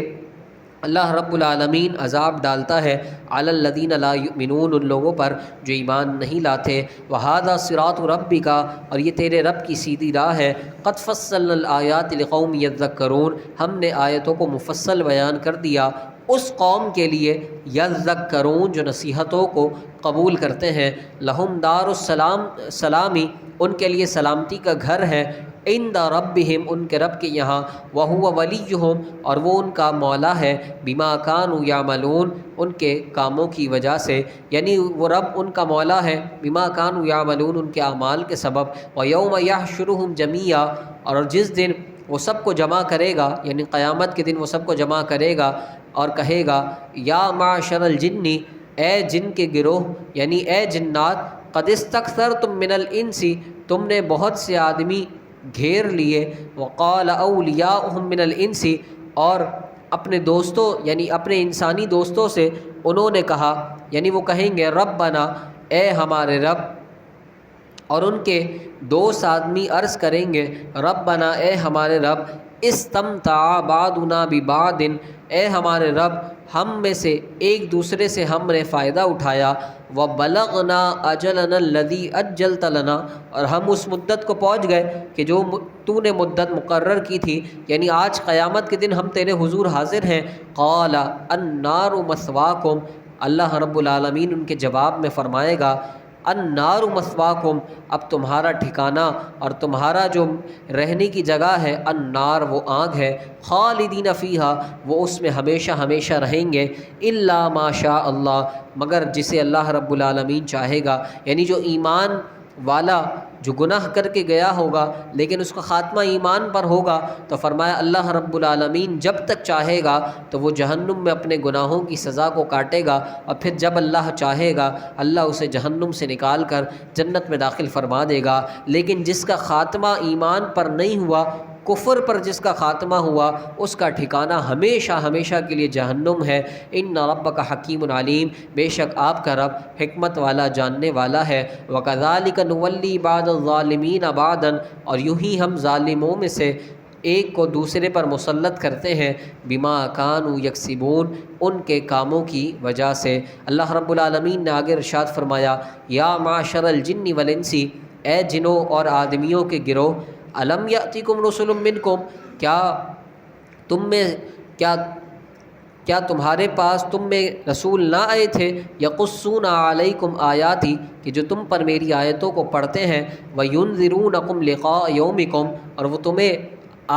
اللہ رب العالمین عذاب ڈالتا ہے علی الذین لا یؤمنون، ان لوگوں پر جو ایمان نہیں لاتے۔ وہذا صراط ربک، اور یہ تیرے رب کی سیدھی راہ ہے۔ قد فصلنا الآیات لقوم یذکرون، ہم نے آیتوں کو مفصل بیان کر دیا اس قوم کے لیے یذکرون جو نصیحتوں کو قبول کرتے ہیں۔ لہم دار السلام، سلامی ان کے لیے سلامتی کا گھر ہے، عند ربہم ان کے رب کے یہاں، وہو ولیہم اور وہ ان کا مولا ہے، بما کانوا یعملون ان کے کاموں کی وجہ سے، یعنی وہ رب ان کا مولا ہے بما کانوا یعملون ان کے اعمال کے سبب۔ ویوم یحشرہم جمیعا، اور جس دن وہ سب کو جمع کرے گا، یعنی قیامت کے دن وہ سب کو جمع کرے گا اور کہے گا یا معشر الجن، اے جن کے گروہ، یعنی اے جنات، قد استکثرتم من الانس، تم نے بہت سے آدمی گھیر لیے، وقال اولیاؤہم من الانس، اور اپنے دوستوں یعنی اپنے انسانی دوستوں سے انہوں نے کہا، یعنی وہ کہیں گے ربنا، اے ہمارے رب، اور ان کے دوست آدمی عرض کریں گے ربنا، اے ہمارے رب، استمتع بعضنا ببعض، اے ہمارے رب ہم میں سے ایک دوسرے سے ہم نے فائدہ اٹھایا، وبلغنا اجلنا الذی اجلت لنا، اور ہم اس مدت کو پہنچ گئے کہ جو تو نے مدت مقرر کی تھی، یعنی آج قیامت کے دن ہم تیرے حضور حاضر ہیں۔ قال النار مثواکم، اللہ رب العالمین ان کے جواب میں فرمائے گا النار مثواکم، اب تمہارا ٹھکانہ اور تمہارا جو رہنے کی جگہ ہے، النار وہ آگ ہے، خالدین فیہا وہ اس میں ہمیشہ ہمیشہ رہیں گے، الا ما شاء اللہ مگر جسے اللہ رب العالمین چاہے گا، یعنی جو ایمان والا جو گناہ کر کے گیا ہوگا لیکن اس کا خاتمہ ایمان پر ہوگا تو فرمایا اللہ رب العالمین جب تک چاہے گا تو وہ جہنم میں اپنے گناہوں کی سزا کو کاٹے گا، اور پھر جب اللہ چاہے گا اللہ اسے جہنم سے نکال کر جنت میں داخل فرما دے گا۔ لیکن جس کا خاتمہ ایمان پر نہیں ہوا، کفر پر جس کا خاتمہ ہوا، اس کا ٹھکانہ ہمیشہ ہمیشہ کے لیے جہنم ہے۔ ان ربک حکیم علیم، بے شک آپ کا رب حکمت والا جاننے والا ہے۔ وکذالک نولی بعض الظالمین بعضا، اور یوں ہی ہم ظالموں میں سے ایک کو دوسرے پر مسلط کرتے ہیں، بما کانوا یکسبون ان کے کاموں کی وجہ سے۔ اللہ رب العالمین نے آگے ارشاد فرمایا یا معشر الجن والانس، اے جنوں اور آدمیوں کے گروہ، الم یأتکم رسل منکم، کیا تم میں کیا تمہارے پاس تم میں رسول نہ آئے تھے، یقصون علیکم آیاتی کہ جو تم پر میری آیتوں کو پڑھتے ہیں، وینذرونکم لقاء یومکم اور وہ تمہیں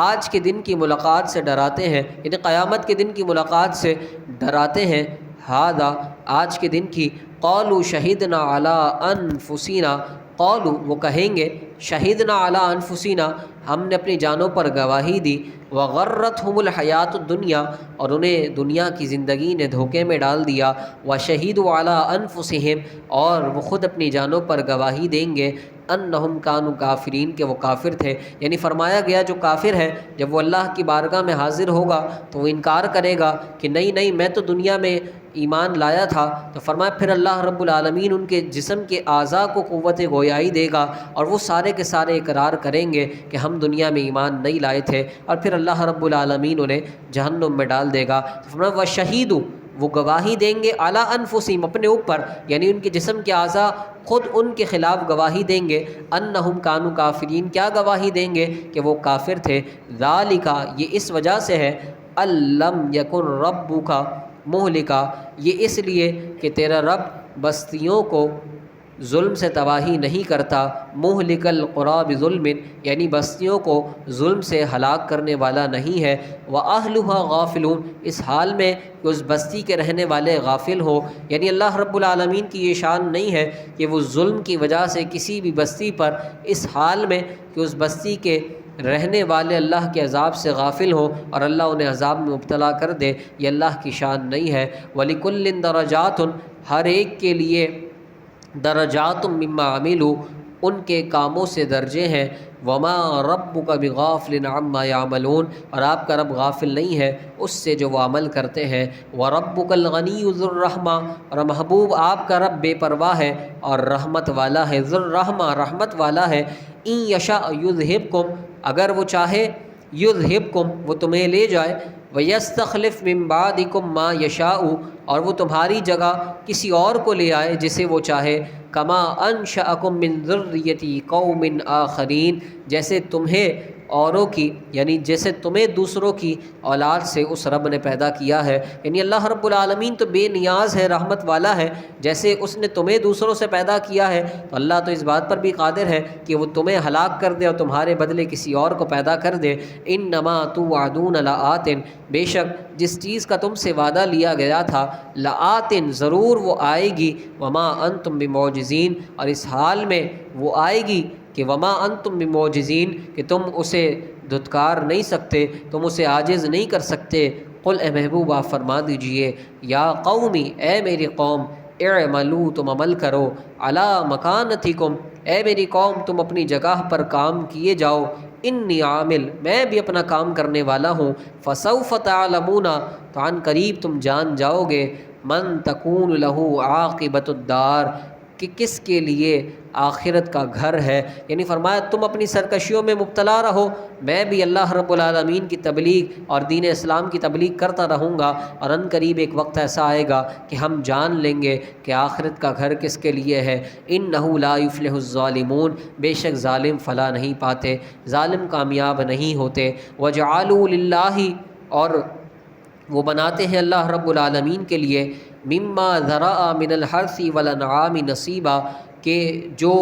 آج کے دن کی ملاقات سے ڈراتے ہیں، یعنی قیامت کے دن کی ملاقات سے ڈراتے ہیں، ھذا آج کے دن کی، قالوا شہدنا علی انفسنا، قالوا وہ کہیں گے شہدنا علی انفسنا ہم نے اپنی جانوں پر گواہی دی، وغرتہم الحیات الدنیا اور انہیں دنیا کی زندگی نے دھوکے میں ڈال دیا، وشہدوا علی انفسہم اور وہ خود اپنی جانوں پر گواہی دیں گے، انہم کانوا کافرین کہ وہ کافر تھے۔ یعنی فرمایا گیا جو کافر ہے جب وہ اللہ کی بارگاہ میں حاضر ہوگا تو وہ انکار کرے گا کہ نہیں میں تو دنیا میں ایمان لایا تھا، تو فرمایا پھر اللہ رب العالمین ان کے جسم کے اعضاء کو قوت گویائی دے گا اور وہ سارے کے سارے اقرار کریں گے کہ ہم دنیا میں ایمان نہیں لائے تھے، اور پھر اللہ رب العالمین انہیں جہنم میں ڈال دے گا۔ فرمایا وشہیدوا وہ گواہی دیں گے علی انفسہم اپنے اوپر، یعنی ان کے جسم کے اعضاء خود ان کے خلاف گواہی دیں گے، انہم کانوا کافرین کیا گواہی دیں گے کہ وہ کافر تھے، ذالک یہ اس وجہ سے ہے، الم یکن ربک مہلکا یہ اس لیے کہ تیرا رب بستیوں کو ظلم سے تباہی نہیں کرتا، مہلک القری بظلم یعنی بستیوں کو ظلم سے ہلاک کرنے والا نہیں ہے، وَأَهْلُهَا غافلون اس حال میں کہ اس بستی کے رہنے والے غافل ہو، یعنی اللہ رب العالمین کی یہ شان نہیں ہے کہ وہ ظلم کی وجہ سے کسی بھی بستی پر اس حال میں کہ اس بستی کے رہنے والے اللہ کے عذاب سے غافل ہوں اور اللہ انہیں عذاب میں مبتلا کر دے، یہ اللہ کی شان نہیں ہے۔ وَلِكُلٍّ دَرَجَاتٌ، ہر ایک کے لیے درجات مما عملوا، ان کے کاموں سے درجے ہیں۔ وما ربک بغافل عما یعملون، اور آپ کا رب غافل نہیں ہے اس سے جو وہ عمل کرتے ہیں۔ وربک الغنی ذو الرحمہ، اور محبوب آپ کا رب بے پرواہ ہے اور رحمت والا ہے، ذو الرحمہ رحمت والا ہے۔ ان یشاء یذہبکم، اگر وہ چاہے، یذہبکم وہ تمہیں لے جائے، ویستخلف من بعدکم ما یشاء، اور وہ تمہاری جگہ کسی اور کو لے آئے جسے وہ چاہے۔ کما انشأکم من ذریۃ قوم آخرین، جیسے تمہیں اوروں کی، یعنی جیسے تمہیں دوسروں کی اولاد سے اس رب نے پیدا کیا ہے، یعنی اللہ رب العالمین تو بے نیاز ہے، رحمت والا ہے۔ جیسے اس نے تمہیں دوسروں سے پیدا کیا ہے تو اللہ تو اس بات پر بھی قادر ہے کہ وہ تمہیں ہلاک کر دے اور تمہارے بدلے کسی اور کو پیدا کر دے۔ انما توعدون لآت، بے شک جس چیز کا تم سے وعدہ لیا گیا تھا، لآت ضرور وہ آئے گی، وما انتم بمعجزین، اور اس حال میں وہ آئے گی کہ وما انتم بمعجزین، کہ تم اسے دھتکار نہیں سکتے، تم اسے عاجز نہیں کر سکتے۔ قل اے محبوب آپ فرما دیجئے، یا قومی اے میری قوم، اعملوا تم عمل کرو، علی مکانتکم اے میری قوم تم اپنی جگہ پر کام کیے جاؤ، انی عامل میں بھی اپنا کام کرنے والا ہوں، فسوف تعلمون تو عن قریب تم جان جاؤ گے، من تکون لہ عاقبۃ الدار کہ کس کے لیے آخرت کا گھر ہے۔ یعنی فرمایا تم اپنی سرکشیوں میں مبتلا رہو، میں بھی اللہ رب العالمین کی تبلیغ اور دین اسلام کی تبلیغ کرتا رہوں گا، اور ان قریب ایک وقت ایسا آئے گا کہ ہم جان لیں گے کہ آخرت کا گھر کس کے لیے ہے۔ انہ لا یفلح الظالمون، بے شک ظالم فلاح نہیں پاتے، ظالم کامیاب نہیں ہوتے۔ وجعلوا للہ، اور وہ بناتے ہیں اللہ رب العالمین کے لیے، مما ذرأ من الحرث والانعام نصیبا، کہ جو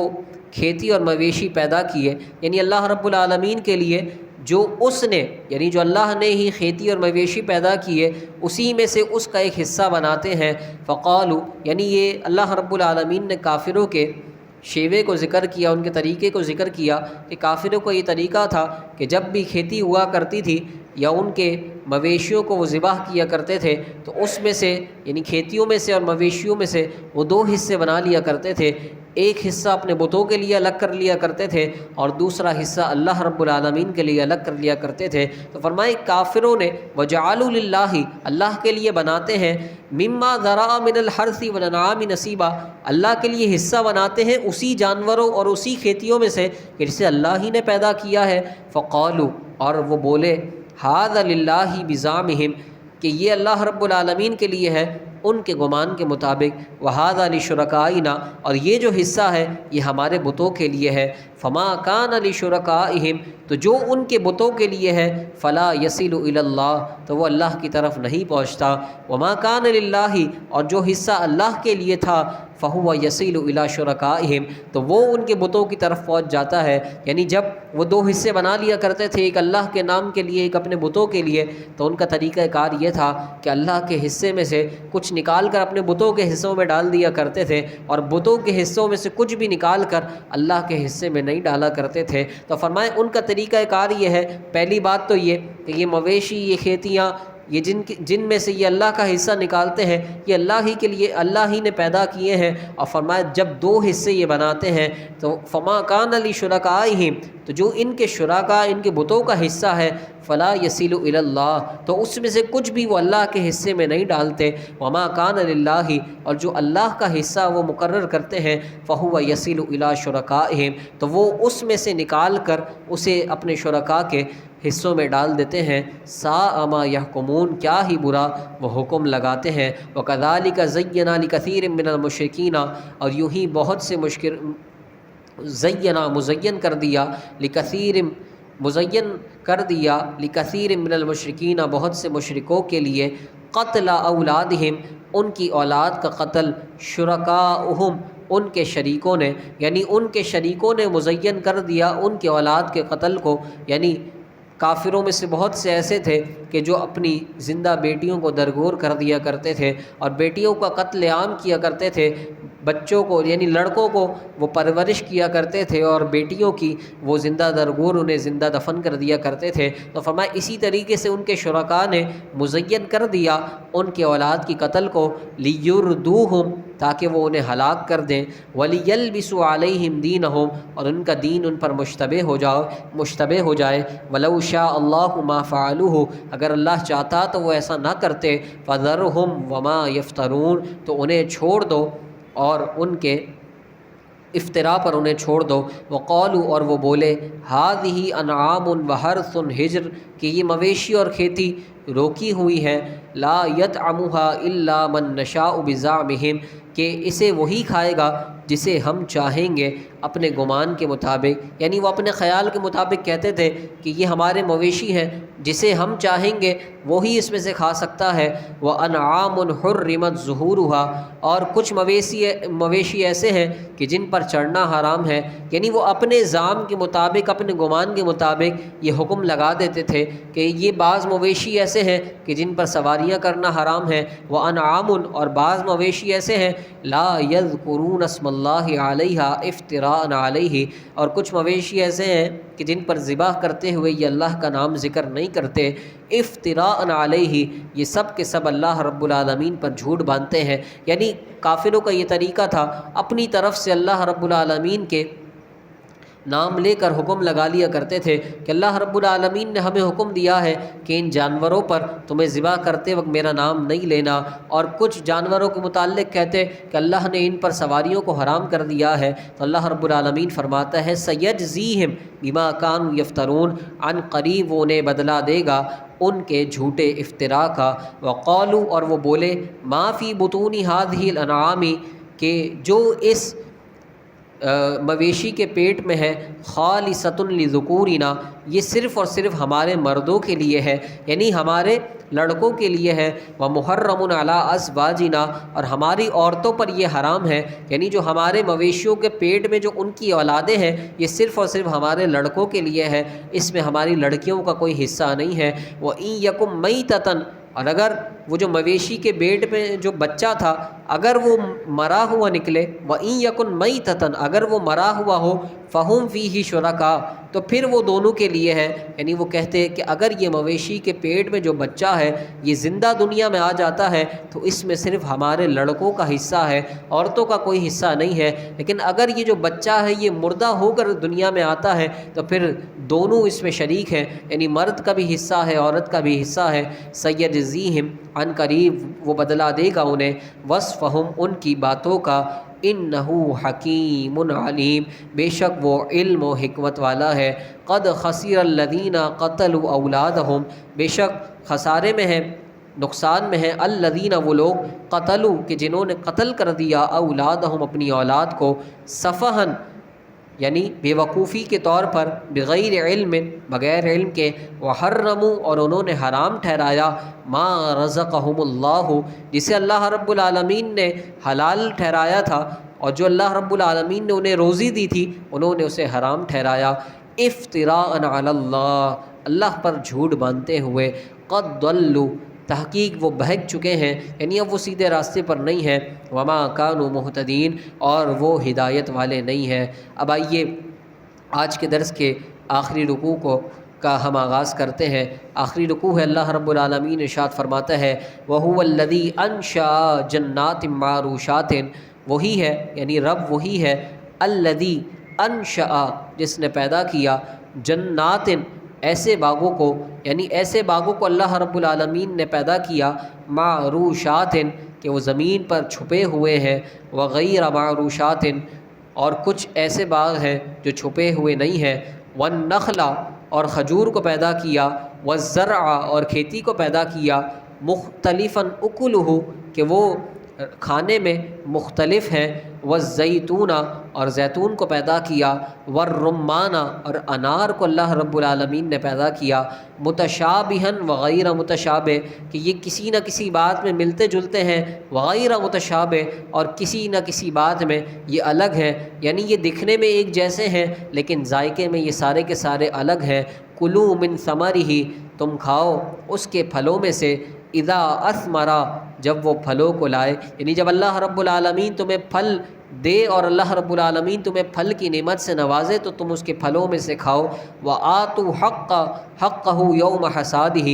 کھیتی اور مویشی پیدا کیے، یعنی اللہ رب العالمین کے لیے جو اس نے، یعنی جو اللہ نے ہی کھیتی اور مویشی پیدا کیے اسی میں سے اس کا ایک حصہ بناتے ہیں۔ فقالوا، یعنی یہ اللہ رب العالمین نے کافروں کے شیوے کو ذکر کیا، ان کے طریقے کو ذکر کیا کہ کافروں کو یہ طریقہ تھا کہ جب بھی کھیتی ہوا کرتی تھی یا ان کے مویشیوں کو وہ ذبح کیا کرتے تھے تو اس میں سے، یعنی کھیتیوں میں سے اور مویشیوں میں سے وہ دو حصے بنا لیا کرتے تھے، ایک حصہ اپنے بتوں کے لیے الگ کر لیا کرتے تھے اور دوسرا حصہ اللہ رب العالمین کے لیے الگ کر لیا کرتے تھے۔ تو فرمائے کافروں نے وجعلوا للہ، اللہ کے لیے بناتے ہیں، مما ذرأ من الحرث والانعام نصیبا، اللہ کے لیے حصہ بناتے ہیں اسی جانوروں اور اسی کھیتیوں میں سے کہ جسے اللہ ہی نے پیدا کیا ہے۔ فقالوا، اور وہ بولے، ھذا للہ بزعمہم، کہ یہ اللہ رب العالمین کے لیے ہے ان کے گمان کے مطابق، وھذا لشرکائنا، اور یہ جو حصہ ہے یہ ہمارے بتوں کے لیے ہے۔ فما کان لشرکائہم، تو جو ان کے بتوں کے لیے ہے، فلا یصل الی اللہ، تو وہ اللہ کی طرف نہیں پہنچتا۔ وما کان للہ، اور جو حصہ اللہ کے لیے تھا، فہو یصل الی شرکائہم، تو وہ ان کے بتوں کی طرف پہنچ جاتا ہے۔ یعنی جب وہ دو حصے بنا لیا کرتے تھے، ایک اللہ کے نام کے لیے، ایک اپنے بتوں کے لیے، تو ان کا طریقہ کار یہ تھا کہ اللہ کے حصے میں سے کچھ نکال کر اپنے بتوں کے حصوں میں ڈال دیا کرتے تھے، اور بتوں کے حصوں میں سے کچھ بھی نکال کر اللہ کے حصے میں نہیں ڈالا کرتے تھے۔ تو فرمائے ان کا طریقہ کار یہ ہے، پہلی بات تو یہ کہ یہ مویشی، یہ کھیتیاں، یہ جن میں سے یہ اللہ کا حصہ نکالتے ہیں، یہ اللہ ہی کے لیے، اللہ ہی نے پیدا کیے ہیں۔ اور فرمایا جب دو حصے یہ بناتے ہیں تو فما کان لشرکائہم، تو جو ان کے شرکاء، ان کے بتوں کا حصہ ہے، فلا یصل الی اللہ، تو اس میں سے کچھ بھی وہ اللہ کے حصے میں نہیں ڈالتے۔ وما کان للہ، اور جو اللہ کا حصہ وہ مقرر کرتے ہیں، فہو یصل الی شرکائہم، تو وہ اس میں سے نکال کر اسے اپنے شرکاء کے حصوں میں ڈال دیتے ہیں۔ ساء ما یحکمون، کیا ہی برا وہ حکم لگاتے ہیں۔ وکذالک زینا لکثیر من المشرکین، اور یوں ہی بہت سے زینا مزین کر دیا، مزین کر دیا لکثیر من المشرکین، بہت سے مشرکوں کے لیے، قتل اولادہم، ان کی اولاد کا قتل، شرکاؤہم، ان کے شریکوں نے، یعنی ان کے شریکوں نے مزین کر دیا ان کے اولاد کے قتل کو۔ یعنی کافروں میں سے بہت سے ایسے تھے کہ جو اپنی زندہ بیٹیوں کو درگور کر دیا کرتے تھے اور بیٹیوں کا قتل عام کیا کرتے تھے، بچوں کو یعنی لڑکوں کو وہ پرورش کیا کرتے تھے اور بیٹیوں کی وہ زندہ درگور انہیں زندہ دفن کر دیا کرتے تھے۔ تو فرمایا اسی طریقے سے ان کے شرکاء نے مزین کر دیا ان کے اولاد کی قتل کو، لیردوہم تاکہ وہ انہیں ہلاک کر دیں، ولیلبسوا علیہم دینہم اور ان کا دین ان پر مشتبہ ہو جائے، ولو شاء اللہ ما فعلوہ اگر اللہ چاہتا تو وہ ایسا نہ کرتے، فذرہم وما یفترون تو انہیں چھوڑ دو اور ان کے افطرا پر انہیں چھوڑ دو۔ وقالوا اور وہ بولے، ھذہ انعام وحرث حجر کہ یہ مویشی اور کھیتی روکی ہوئی ہے، لا یطعمھا الا من نشاء بزعمہم کہ اسے وہی کھائے گا جسے ہم چاہیں گے اپنے گمان کے مطابق، یعنی وہ اپنے خیال کے مطابق کہتے تھے کہ یہ ہمارے مویشی ہیں، جسے ہم چاہیں گے وہی اس میں سے کھا سکتا ہے۔ وَأَنْعَامٌ حُرِّمَتْ ظُهُورُهَا اور کچھ مویشی ایسے ہیں کہ جن پر چڑھنا حرام ہے، یعنی وہ اپنے زعم کے مطابق اپنے گمان کے مطابق یہ حکم لگا دیتے تھے کہ یہ بعض مویشی ایسے ہیں کہ جن پر سواریاں کرنا حرام ہے، وَأَنْعَامٌ اور بعض مویشی ایسے ہیں لا یذکرون اسم اللہ علیہا افتراء علیہ اور کچھ مویشی ایسے ہیں کہ جن پر ذبح کرتے ہوئے یہ اللہ کا نام ذکر نہیں کرتے، افتراء علیہ یہ سب کے سب اللہ رب العالمین پر جھوٹ باندھتے ہیں۔ یعنی کافروں کا یہ طریقہ تھا، اپنی طرف سے اللہ رب العالمین کے نام لے کر حکم لگا لیا کرتے تھے کہ اللہ رب العالمین نے ہمیں حکم دیا ہے کہ ان جانوروں پر تمہیں ذبح کرتے وقت میرا نام نہیں لینا، اور کچھ جانوروں کے متعلق کہتے کہ اللہ نے ان پر سواریوں کو حرام کر دیا ہے، تو اللہ رب العالمین فرماتا ہے سیجزیہم بما کانوا یفترون عن قریب وہ انہیں بدلہ دے گا ان کے جھوٹے افتراء کا۔ وقالوا اور وہ بولے، ما فی بطون ھذہ الانعام کہ جو اس مویشی کے پیٹ میں ہے، خالصۃ لذکورنا یہ صرف اور صرف ہمارے مردوں کے لیے ہے، یعنی ہمارے لڑکوں کے لیے ہے، ومحرم علی ازواجنا اور ہماری عورتوں پر یہ حرام ہے، یعنی جو ہمارے مویشیوں کے پیٹ میں جو ان کی اولادیں ہیں یہ صرف اور صرف ہمارے لڑکوں کے لیے ہے، اس میں ہماری لڑکیوں کا کوئی حصہ نہیں ہے۔ وَإِن یَکُن مَیْتَةً اور اگر وہ جو مویشی کے پیٹ میں جو بچہ تھا اگر وہ مرا ہوا نکلے، وَإِن یَکُن مَیْتَةً اگر وہ مرا ہوا ہو، فَہُمْ فِیہ شُرَکَاء تو پھر وہ دونوں کے لیے ہے، یعنی وہ کہتے کہ اگر یہ مویشی کے پیٹ میں جو بچہ ہے یہ زندہ دنیا میں آ جاتا ہے تو اس میں صرف ہمارے لڑکوں کا حصہ ہے، عورتوں کا کوئی حصہ نہیں ہے، لیکن اگر یہ جو بچہ ہے یہ مردہ ہو کر دنیا میں آتا ہے تو پھر دونوں اس میں شریک ہیں، یعنی مرد کا بھی حصہ ہے عورت کا بھی حصہ ہے۔ سیجزیہم عن قریب وہ بدلہ دے گا انہیں، وصفہم ان کی باتوں کا، انہ حکیم علیم بے شک وہ علم و حکمت والا ہے۔ قد خسر الذین قتلوا اولادہم بے شک خسارے میں ہے، نقصان میں ہے، الذین وہ لوگ قتلوا کہ جنہوں نے قتل کر دیا اولادہم اپنی اولاد کو، سفہن یعنی بے وقوفی کے طور پر، بغیر علم بغیر علم کے، وحرموا اور انہوں نے حرام ٹھہرایا، ما رزقہم اللہ جسے اللہ رب العالمین نے حلال ٹھہرایا تھا، اور جو اللہ رب العالمین نے انہیں روزی دی تھی انہوں نے اسے حرام ٹھہرایا، افتراء علی اللہ اللہ پر جھوٹ باندھتے ہوئے، قد ضلوا تحقیق وہ بہک چکے ہیں، یعنی اب وہ سیدھے راستے پر نہیں ہیں، وما کانوا مہتدین اور وہ ہدایت والے نہیں ہیں۔ اب آئیے آج کے درس کے آخری رکوع کا ہم آغاز کرتے ہیں۔ آخری رکوع ہے، اللہ رب العالمین ارشاد فرماتا ہے، وَهُوَ الَّذِي أَنشَأَ جَنَّاتٍ مَّعْرُوشَاتٍ وہی ہے یعنی رب وہی ہے، الَّذِي أَنشَأَ جس نے پیدا کیا، جنات ایسے باغوں کو، یعنی ایسے باغوں کو اللہ رب العالمین نے پیدا کیا، معروشات کہ وہ زمین پر چھپے ہوئے ہیں، وغیر معروشات اور کچھ ایسے باغ ہیں جو چھپے ہوئے نہیں ہیں، والنخل اور کھجور کو پیدا کیا، والزرع اور کھیتی کو پیدا کیا، مختلفاً اکلہ کہ وہ کھانے میں مختلف ہیں، والزیتون اور زیتون کو پیدا کیا، والرمان اور انار کو اللہ رب العالمین نے پیدا کیا، متشابہاً وغیر متشابہ کہ یہ کسی نہ کسی بات میں ملتے جلتے ہیں، وغیر متشابہ اور کسی نہ کسی بات میں یہ الگ ہیں، یعنی یہ دکھنے میں ایک جیسے ہیں لیکن ذائقے میں یہ سارے کے سارے الگ ہیں۔ کلوا من ثمرہ تم کھاؤ اس کے پھلوں میں سے، اذا اثمرا جب وہ پھلوں کو لائے، یعنی جب اللہ رب العالمین تمہیں پھل دے اور اللہ رب العالمین تمہیں پھل کی نعمت سے نوازے تو تم اس کے پھلوں میں سے کھاؤ۔ وَآتُوا حَقَّهُ يَوْمَ حَصَادِهِ،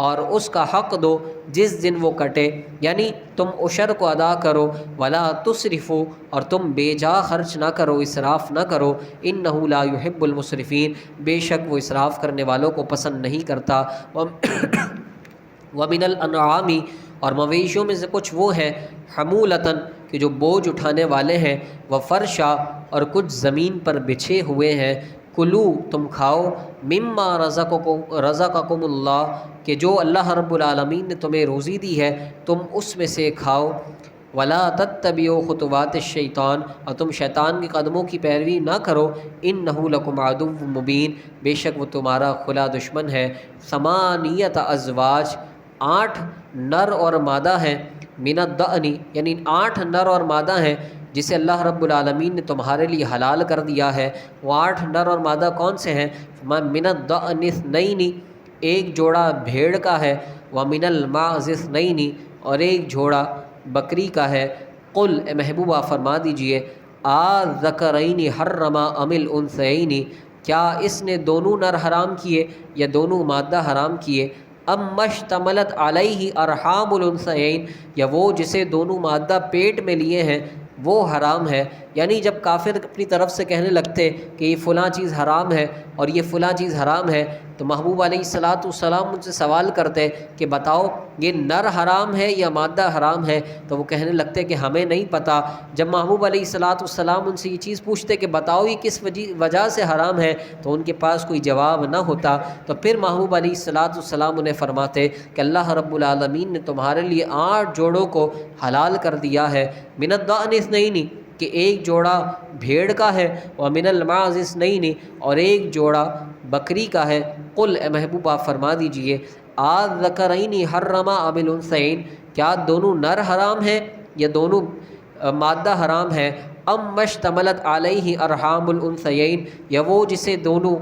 اور اس کا حق دو جس دن وہ کٹے، یعنی تم عشر کو ادا کرو۔ وَلَا تُسْرِفُوا، اور تم بے جا خرچ نہ کرو، اسراف نہ کرو۔ إِنَّهُ لَا يُحِبُّ الْمُسْرِفِينَ، بے شک وہ اسراف کرنے والوں کو پسند نہیں کرتا۔ وَمِنَ الْأَنْعَامِ، اور مویشیوں میں سے کچھ وہ ہیں، حمولتاً، کہ جو بوجھ اٹھانے والے ہیں، وفرشا، اور کچھ زمین پر بچھے ہوئے ہیں۔ کلو، تم کھاؤ، مما رزقکم اللہ، کہ جو اللہ رب العالمین نے تمہیں روزی دی ہے تم اس میں سے کھاؤ۔ ولا تتبعوا خطوات الشیطان، اور تم شیطان کے قدموں کی پیروی نہ کرو۔ انہ لکم عدو مبین، بے شک وہ تمہارا کھلا دشمن ہے۔ ثمانیۃ ازواج، 8 نر اور مادہ ہیں، من الضأن، یعنی 8 نر اور مادہ ہیں جسے اللہ رب العالمین نے تمہارے لیے حلال کر دیا ہے۔ وہ 8 نر اور مادہ کون سے ہیں؟ من الضأن اثنین، ایک جوڑا بھیڑ کا ہے، ومن الماعز اثنین، اور ایک جوڑا بکری کا ہے۔ قل، اے محبوبہ فرما دیجئے، آذکرین حرم ام الانثیین، کیا اس نے دونوں نر حرام کیے یا دونوں مادہ حرام کیے؟ ام اشتملت علیہ ارحام الانثیین، یا وہ جسے دونوں مادہ پیٹ میں لیے ہیں وہ حرام ہے۔ یعنی جب کافر اپنی طرف سے کہنے لگتے کہ یہ فلاں چیز حرام ہے اور یہ فلاں چیز حرام ہے تو محبوب علیہ السلام ان سے سوال کرتے کہ بتاؤ یہ نر حرام ہے یا مادہ حرام ہے، تو وہ کہنے لگتے کہ ہمیں نہیں پتہ۔ جب محبوب علیہ السلام ان سے یہ چیز پوچھتے کہ بتاؤ یہ کس وجہ سے حرام ہے تو ان کے پاس کوئی جواب نہ ہوتا، تو پھر محبوب علیہ السلام انہیں فرماتے کہ اللہ رب العالمین نے تمہارے لیے 8 جوڑوں کو حلال کر دیا ہے۔ من الضأن اثنین، کہ ایک جوڑا بھیڑ کا ہے، ومن الماعز اثنین، اور ایک جوڑا بکری کا ہے۔ قل، اے محبوبہ فرما دیجئے، آذکرین حرم ام الانثیین، کیا دونوں نر حرام ہیں یا دونوں مادہ حرام ہے؟ ام اشتملت علیہ ارحام الانثیین، یا وہ جسے دونوں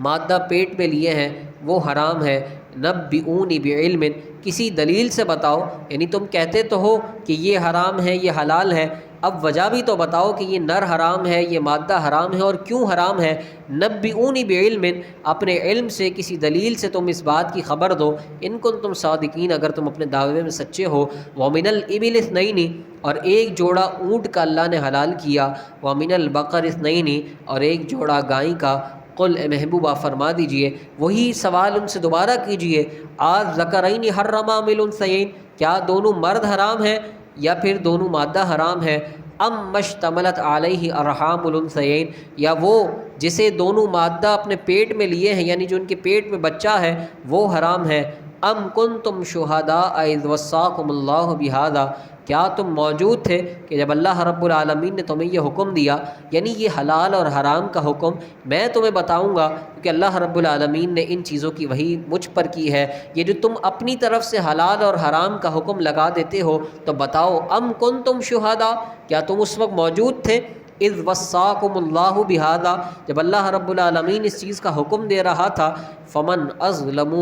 مادہ پیٹ میں لیے ہیں وہ حرام ہے۔ نبئونی بعلم، کسی دلیل سے بتاؤ، یعنی تم کہتے تو ہو کہ یہ حرام ہے یہ حلال ہے، اب وجہ بھی تو بتاؤ کہ یہ نر حرام ہے یہ مادہ حرام ہے اور کیوں حرام ہے۔ نبئونی بعلم، اپنے علم سے کسی دلیل سے تم اس بات کی خبر دو، ان کنتم صادقین، اگر تم اپنے دعوے میں سچے ہو۔ ومن الابل اثنین، اور ایک جوڑا اونٹ کا اللہ نے حلال کیا۔ ومن البقر اثنین، اور ایک جوڑا گائیں کا۔ قل، اے محبوبہ فرما دیجئے، وہی سوال ان سے دوبارہ کیجئے، آذکرین حرم ام الانثیین، کیا دونوں مرد حرام ہیں یا پھر دونوں مادہ حرام ہے؟ ام اشتملت علیہ ارحام الانثیین، یا وہ جسے دونوں مادہ اپنے پیٹ میں لیے ہیں یعنی جو ان کے پیٹ میں بچہ ہے وہ حرام ہے۔ ام کنتم شہداء اذ وصاکم اللہ بہذا، کیا تم موجود تھے کہ جب اللہ رب العالمین نے تمہیں یہ حکم دیا، یعنی یہ حلال اور حرام کا حکم میں تمہیں بتاؤں گا کہ اللہ رب العالمین نے ان چیزوں کی وحی مجھ پر کی ہے، یہ جو تم اپنی طرف سے حلال اور حرام کا حکم لگا دیتے ہو تو بتاؤ ام کنتم شہداء، کیا تم اس وقت موجود تھے؟ اذ وصاکم اللہ بہذا، جب اللہ رب العالمین اس چیز کا حکم دے رہا تھا۔ فمن اظلم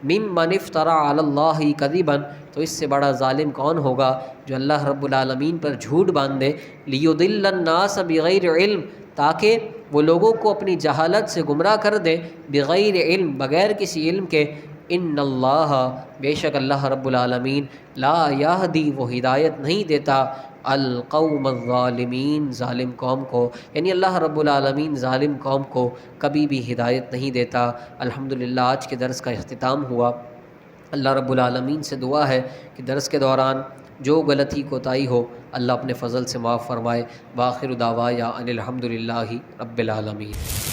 ممن افترى علی اللہ کذبا، تو اس سے بڑا ظالم کون ہوگا جو اللہ رب العالمین پر جھوٹ باندھے۔ لیضل الناس بغیر علم، تاکہ وہ لوگوں کو اپنی جہالت سے گمراہ کر دے، بغیر علم، بغیر کسی علم کے۔ ان اللہ، بے شک اللہ رب العالمین، لا یہدی، وہ ہدایت نہیں دیتا، القوم الظالمین، ظالم قوم کو، یعنی اللہ رب العالمین ظالم قوم کو کبھی بھی ہدایت نہیں دیتا۔ الحمدللہ آج کے درس کا اختتام ہوا۔ اللہ رب العالمین سے دعا ہے کہ درس کے دوران جو غلطی کوتاہی ہو اللہ اپنے فضل سے معاف فرمائے۔ وآخر دعوایا ان الحمدللہ رب العالمین۔